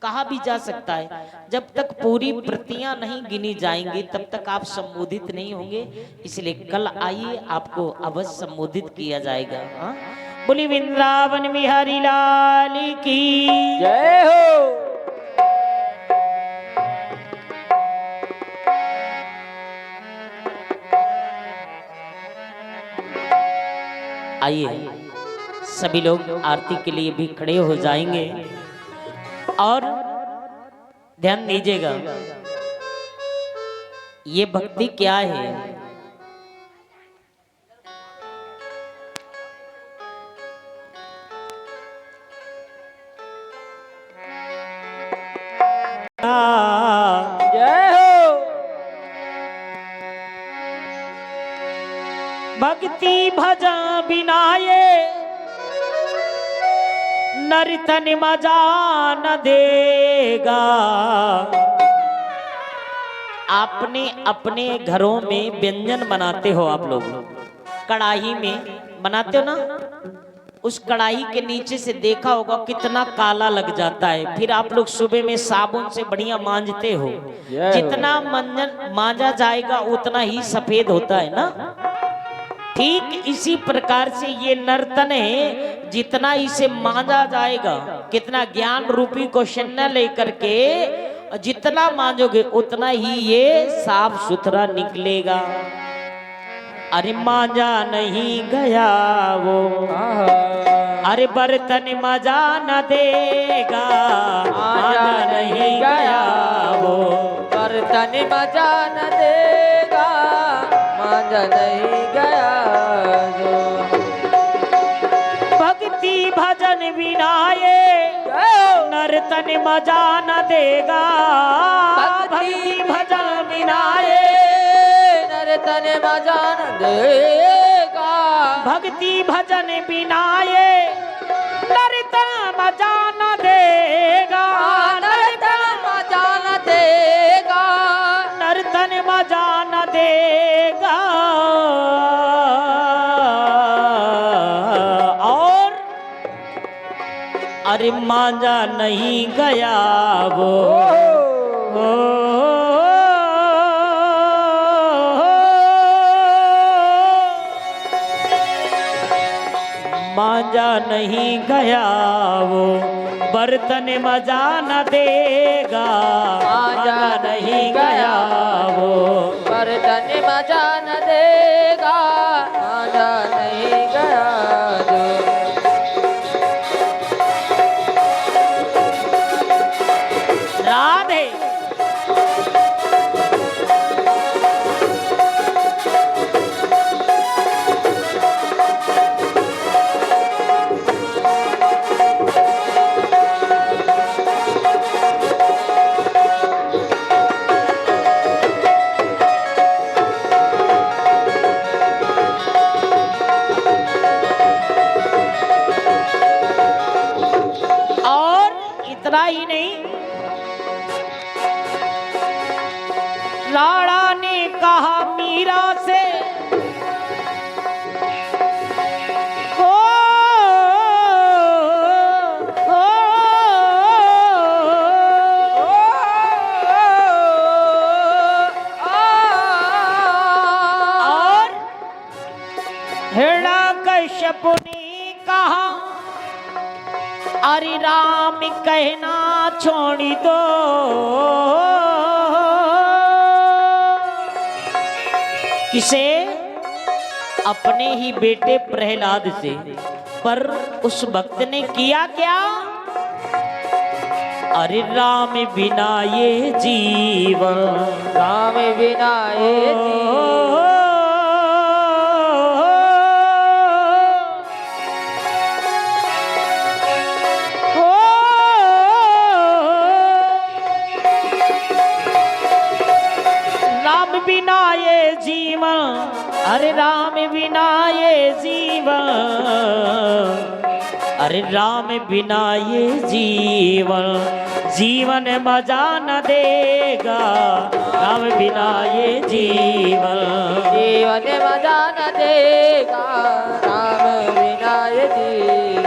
A: कहा भी जा सकता है। जब तक पूरी प्रतियां नहीं गिनी जाएंगी तब तक आप संबोधित नहीं होंगे। इसलिए कल आइए, आपको अवश्य संबोधित किया जाएगा। हाँ? बोली वृंदावन बिहारी लाल की
B: जय हो।
A: आइए सभी लोग आरती के लिए भी खड़े हो जाएंगे और ध्यान दीजिएगा, ये भक्ति क्या है?
B: जय हो।
A: भक्ति भजा बिनाए नर्तन मजा न देगा। आपने अपने घरों में व्यंजन बनाते हो, आप लोग कढ़ाई में बनाते हो ना, उस कढ़ाई के नीचे से देखा होगा कितना काला लग जाता है। फिर आप लोग सुबह में साबुन से बढ़िया मांजते हो, जितना मंजन मांजा जाएगा उतना ही सफेद होता है ना। ठीक इसी प्रकार से ये नर्तन है, जितना इसे मांजा जाएगा, कितना ज्ञान रूपी क्वेश्चन लेकर के जितना मांजोगे उतना ही ये साफ सुथरा निकलेगा। अरे मांजा नहीं गया वो, अरे बर्तन मजा न देगा। मांजा नहीं गया वो,
B: बर्तन मजा न देगा। मांजा नहीं गया जो।
A: भक्ति भजन बिना ये नर्तन मजा न देगा। भक्ति भजन बिना ये
B: नर्तन मजा न देगा।
A: भक्ति भजन बिना ये नर्तन मजा न देगा।
B: नर्तन मजा न देगा।
A: नर्तन मजा न देगा। और अरे मांझा नहीं गया वो मांझा नहीं गया वो बर्तन मजा न देगा। मांझा नहीं गया वो
B: बर्तन मजा न देगा। मांझा नहीं गया जो।
A: राधे इतना ही नहीं, राणा ने कहा मीरा से और हिरण्यकश्यप ने कहा अरे राम कहना छोड़ी दो। किसे? अपने ही बेटे प्रहलाद से। पर उस भक्त ने किया क्या? अरे राम बिना ये जीवन,
B: राम बिना ये जीवन,
A: बिना ये जीवन, अरे राम बिना ये जीवन, अरे राम बिना ये जीवन, जीवन मजा न देगा। राम बिना ये जीवन,
B: जीवन मजा न देगा। राम बिना ये जीवन,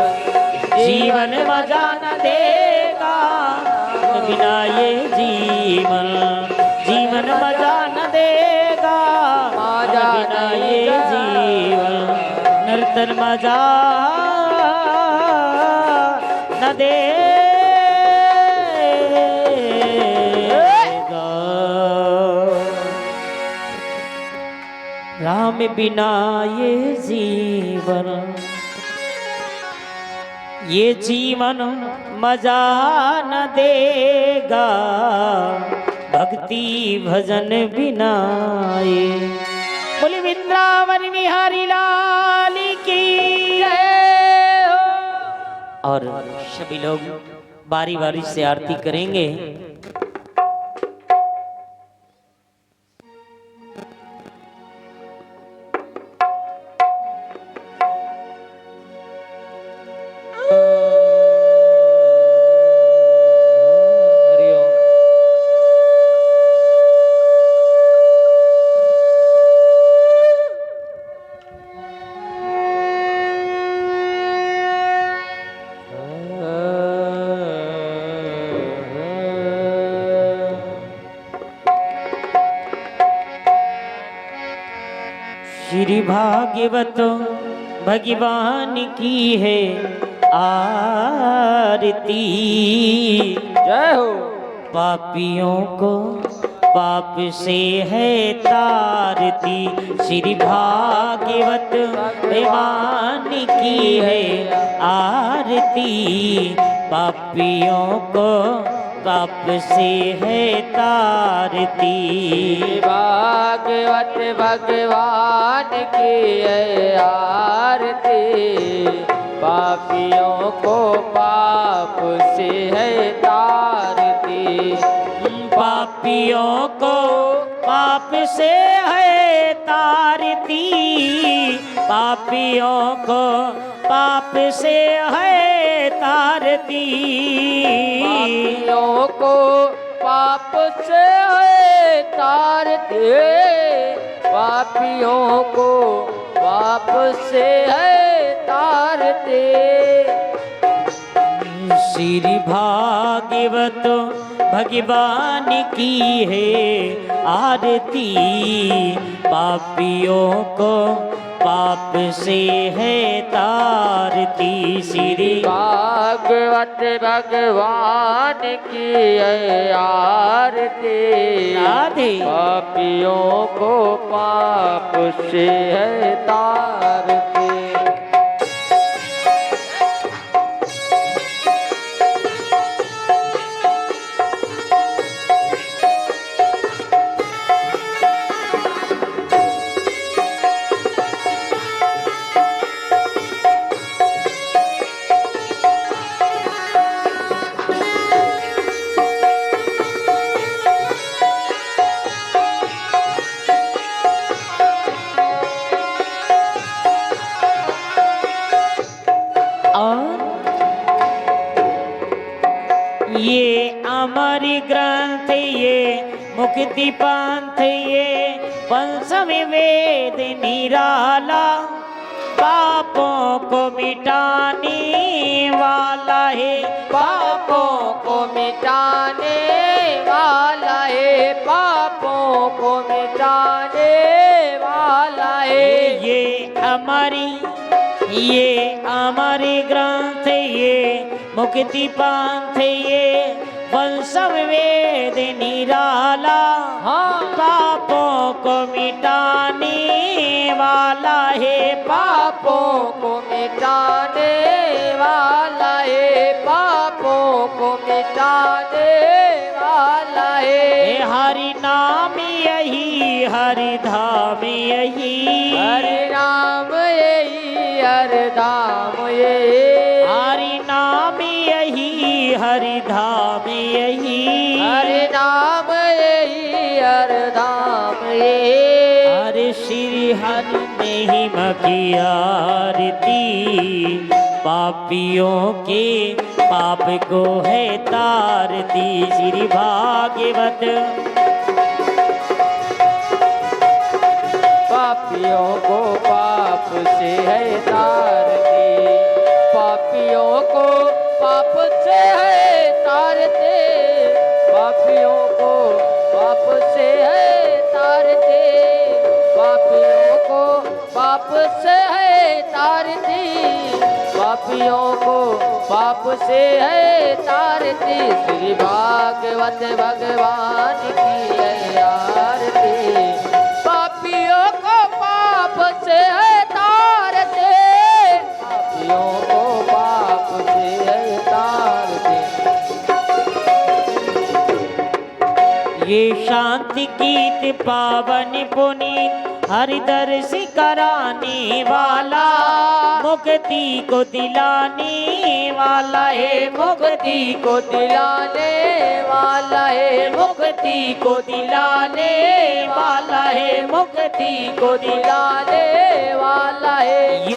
A: जीवन मजा न देगा। राम बिना ये जीवन, जीवन मजा न देगा।
B: मजा
A: बिना ये जीवन, नर्तन मजा न देगा। राम बिना ये जीवन, ये जीवन मजा न देगा। भक्ति भजन बिना ये। बोली वृंदावन बिहारी लाल की जय हो। और सभी लोग बारी बारी से आरती करेंगे। श्री भागवत भगवान की है आरती।
B: जय हो।
A: पापियों को पाप से है तारती। श्री भागवत भगवान की है आरती। पापियों को पाप से है तारती।
B: भागवत भगवान की है आरती, पापियों को पाप से है तारती।
A: पापियों को पाप से है तारती, पापियों को पाप से है तारती।
B: पापियों को पाप से है तारती, पापियों को पाप से है तारती।
A: श्री भागवत भगवान की है आरती, पापियों को पाप से है तारती। श्री
B: भागवत भगवान की है आरती,
A: राधे।
B: पापियों को पाप से है तारती।
A: ये अमर ग्रंथ ये मुक्ति पंथ ये पंचम वेद निराला, पापों को मिटाने वाला है,
B: पापों को मिटाने वाला है, पापों को मिटाने वाला है।
A: ये अमर ग्रंथ ये मुक्ति पंथ ये पंचम वेद निराला,
B: हाँ।
A: पापों को मिटाने वाला है,
B: पापों को मिटाने वाला है, पापों को मिटाने वाला है।
A: हरि नाम यही हरि धाम यही,
B: हरि नाम यही हरि धाम यही,
A: हरि नाम यही हरि धाम यही,
B: हरि नाम यही हरि धाम यही।
A: हरे श्री हरि महिमा की आरती, पापियों के पाप को है तारती। श्री भागवत
B: पापियों को पाप से है तारती, पापियों को पाप से है तारते, पापियों को पाप से है तारते, पापियों को पाप से है तारती, पापियों को पाप से है तारती। श्री भागवत भगवान की है आरती, पापियों को पाप से है तारते, पापियों को पाप से है तारते।
A: ये शांति गीत पावन पुनीत हरिदर्श कराने वाला, मुक्ति को दिलाने वाला है,
B: मुक्ति को दिलाने वाला है, मुक्ति को दिलाने वाला है, मुक्ति को दिलाने वाला है।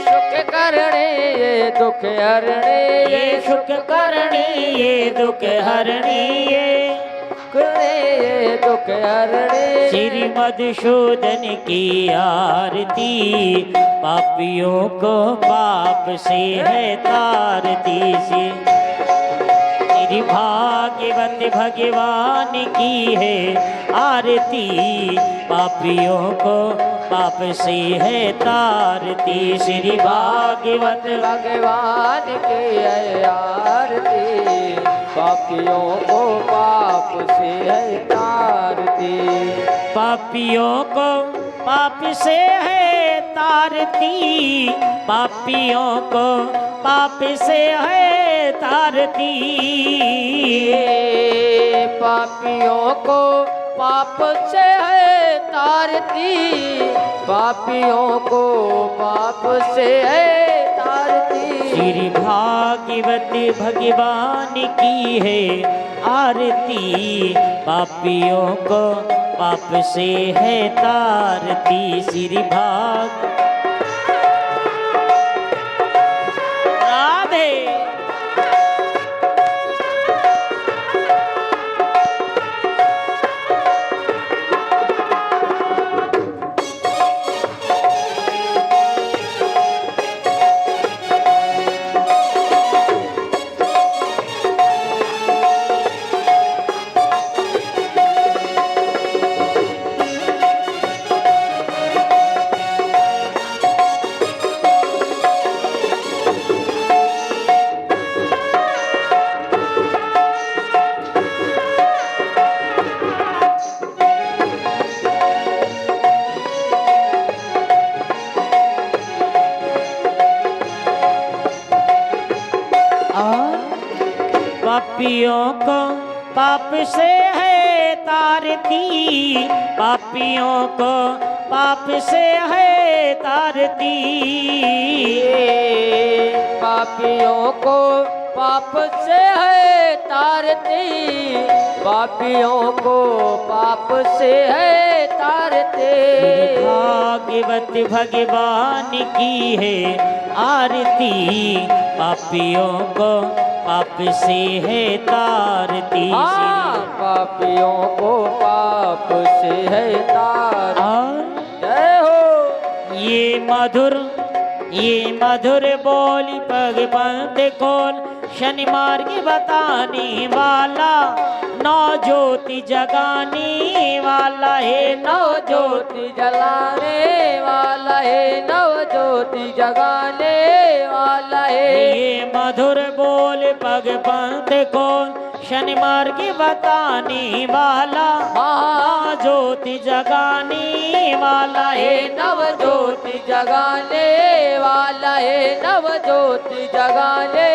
B: सुख करणे ये दुख हरणे,
A: ये सुख करणे ये दुख हरणे,
B: ये दुख हरणे।
A: श्री मधुसूदन की आरती, पापियों को पाप से है तारती। श्री भागवत भगवान की है आरती, पापियों को पाप से है तारती। श्री भागवत
B: भगवान की है आरती, पापियों को पाप से है तारती।
A: पापियों को पाप से है तारती, पापियों को पाप से है तारती।
B: पापियों को पाप से है तारती, पापियों को पाप से है तारती।
A: श्री भागवत भगवान की है आरती, पापियों को पाप से है तारती। श्री भाग राधे। पापियों को पाप से है तारती, पापियों को पाप से है तारती।
B: पापियों को पाप से है तारती, पापियों को पाप से है तारती।
A: भागवत भगवान की है आरती, पापियों को पाप से है तारती।
B: पापियों को पाप से है तारती। जय हो।
A: ये मधुर बोली भगवंत खोल, शनि मार्ग बताने वाला, नौ ज्योति जगाने वाला है,
B: नौ ज्योति जलाने वाला है, नौ ज्योति जगाने वाला है।
A: ये मधुर बोल भगवंत खोल, शनि मार्ग बताने वाला, नौ ज्योति जगाने वाला है,
B: नव ज्योति जगाने वाला है, नव ज्योति जगाने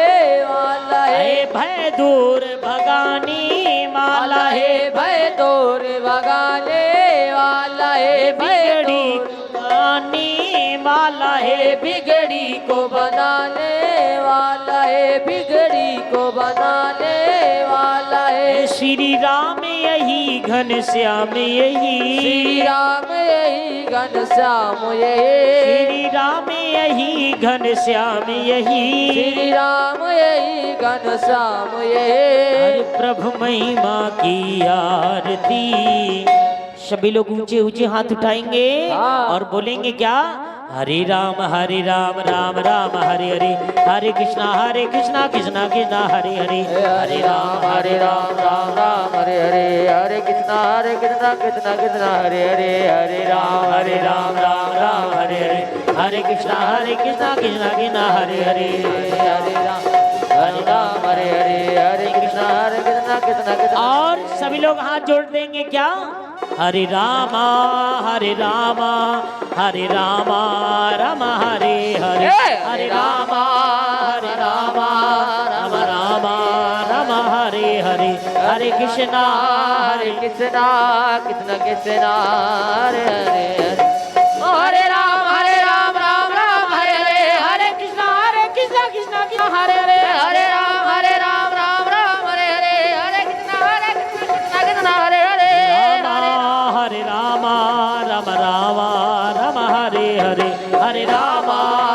B: वाला है।
A: भय दूर भगाने वाला है,
B: भय दूर भगाने वाला है,
A: बिगड़ी बनाने वाला है,
B: बिगड़ी को बनाने वाला है, बिगड़ी को बनाने वाला है।
A: श्री राम यही घनश्याम यही,
B: श्री राम यही घनश्याम यही,
A: श्री राम यही घनश्याम यही,
B: श्री राम यही घनश्याम यही।
A: हरि प्रभु महिमा की आरती। सभी लोग ऊंचे ऊंचे हाथ उठाएंगे और बोलेंगे क्या? हरे राम राम राम हरे हरे, हरे कृष्णा कृष्णा कृष्णा हरे हरे,
B: हरे राम राम राम हरे हरे, हरे कृष्णा कृष्णा कृष्णा हरे हरे, हरे राम राम राम हरे हरे,
A: हरे कृष्णा कृष्णा कृष्णा हरे हरे,
B: हरे राम हरे हरे, हरे कृष्णा कृष्णा।
A: और सभी लोग हाथ जोड़ देंगे क्या? हरे रामा राम हरे हरे, हरे रामा राम हरे हरे, हरे कृष्णा
B: कृष्णा कृष्णा हरे हरे, हरे राम राम राम हरे हरे, हरे कृष्णा कृष्णा कृष्णा हरे हरे, हरे राम राम हरे हरे, हरे कृष्णा कृष्णा कृष्णा हरे हरे,
A: हरे राम राम हरे हरे, हरे राम
B: राम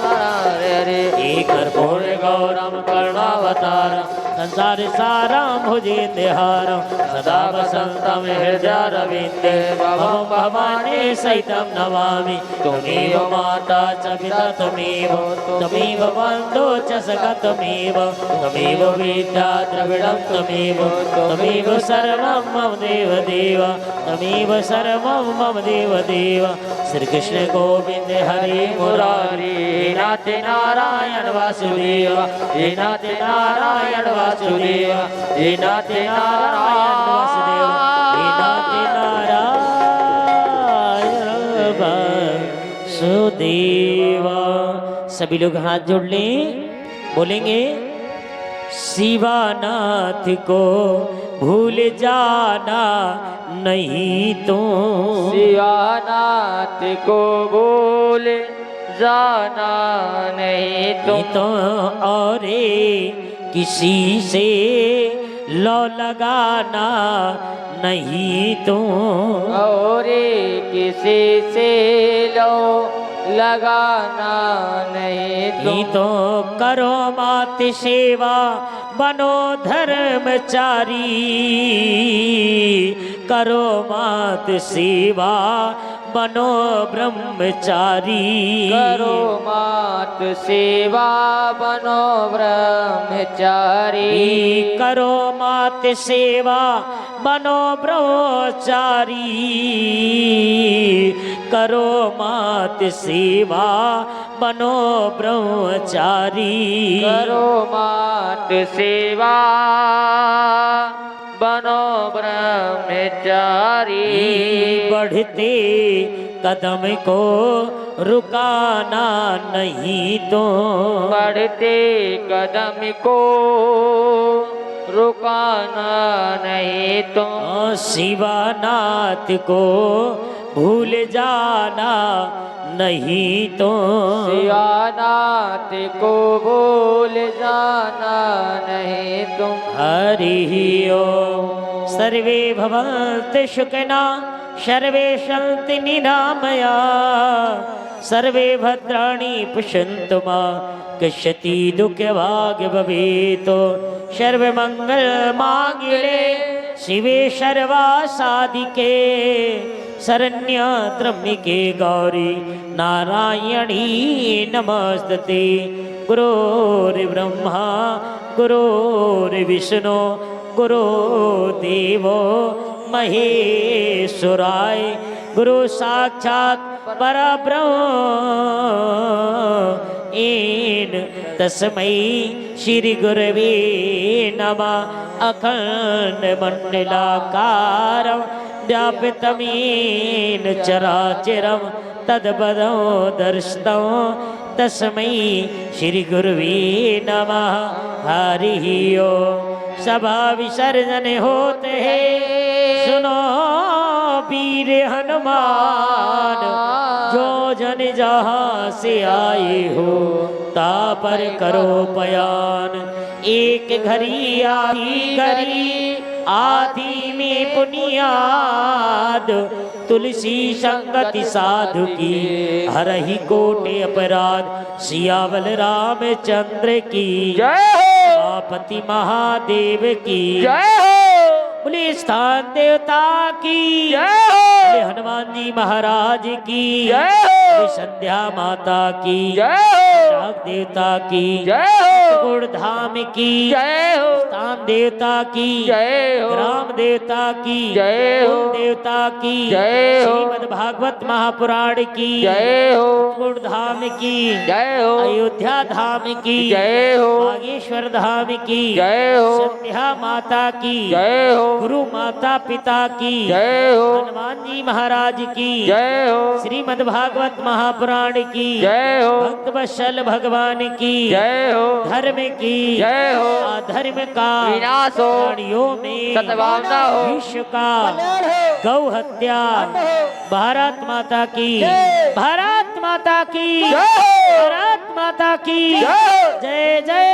B: हरे हरे।
A: एक कर्पूर गौरम करुणावतारम संसार सारम भुजेन्द्रहारम सदा वसंतम हृदय रविंदे भवम भवानी सहितम नमामि त्वमेव माता च पिता त्वमेव त्वमेव बन्धो च सखा त्वमेव त्वमेव विद्या द्रविणं त्वमेव त्वमेव सर्वं मम देव देव त्वमेव सर्वं मम देव देव श्री कृष्ण गोविंद हरे मुरारी नाथ नारायण वासुदेव हे नाथ नारायण वासुदेव हे नाथ नारायण वासुदेव हे नाथ नारायण वासुदेव। सभी लोग हाथ जोड़ लें, बोलेंगे शिवानाथ को भूल जाना नहीं तो
B: शिवानाथ को भूल जाना नहीं
A: तो और किसी से लो लगाना नहीं तो
B: और किसी से लो लगाना नहीं
A: तो करो मात सेवा बनो धर्मचारी करो मात सेवा बनो ब्रह्मचारी
B: करो मात सेवा बनो ब्रह्मचारी
A: करो मात सेवा बनो ब्रह्मचारी करो मात सेवा बनो ब्रह्मचारी
B: करो मात सेवा बनो ब्रह्मचारी
A: बढ़ते कदम को रुकाना नहीं तो
B: बढ़ते कदम को रुकाना नहीं तो
A: शिवानाथ को भूल जाना नहीं तो
B: शिवानाथ को भूल जाना नहीं तुम
A: हरि ओम। सर्वे भवन्तु सुखिनः सर्वे सन्तु निरामया सर्वे भद्राणि पश्यन्तु मा कश्चित् दुःखभाग् भवेत् सर्वे मंगल मांगल्ये शिवे सर्वासाधिके शरण्य त्र्यंबके गौरी नारायणी नमस्तुते। गुरुर्ब्रह्मा गुरुर्विष्णु गुरुदेवो महेश्वराय गुरु साक्षात् परब्रह्म इन तस्मै श्री गुरवे नमः। अखंड मंडलाकारं व्यापितं येन चराचरं तद्पदं दर्शितं तस्मै श्री गुरवे नमः। हरि ओम। सभा विसर्जन होते हैं सुनो वीर हनुमान जो जन जहाँ से आए हो ता पर करो बयान। एक घड़ी आधी घड़ी आधी में पुनियाद तुलसी संगति साधु की हरहि कोटि अपराध सियावल रामचंद्र की
B: जय हो
A: पति महादेव की
B: जय हो
A: बोले स्थान देवता की
B: जय हो
A: बोले हनुमान जी महाराज की
B: जय हो
A: बोले संध्या माता की
B: जय हो
A: नाग देवता की
B: जय हो
A: गुड़ धाम की
B: जय हो
A: स्थान देवता की
B: जय हो
A: ग्राम देवता की
B: जय हो
A: कुल देवता की
B: जय हो
A: श्रीमद् भागवत महापुराण की
B: जय हो
A: गुड़ धाम की
B: जय हो
A: अयोध्या धाम की
B: जय हो
A: बागेश्वर धाम की
B: जय हो
A: संध्या माता की
B: जय हो
A: गुरु माता पिता की
B: जय हो
A: हनुमान जी महाराज की
B: जय हो
A: श्रीमद् भागवत महापुराण की
B: जय हो
A: भक्त वत्सल भगवान की
B: जय हो
A: धर्म की
B: जय हो
A: अधर्म का
B: विनाश हो
A: प्राणियों में
B: सद्भावना हो
A: विश्व का गौ हत्या भारत माता की भारत माता की
B: जय हो
A: भारत माता की
B: जय हो
A: जय जय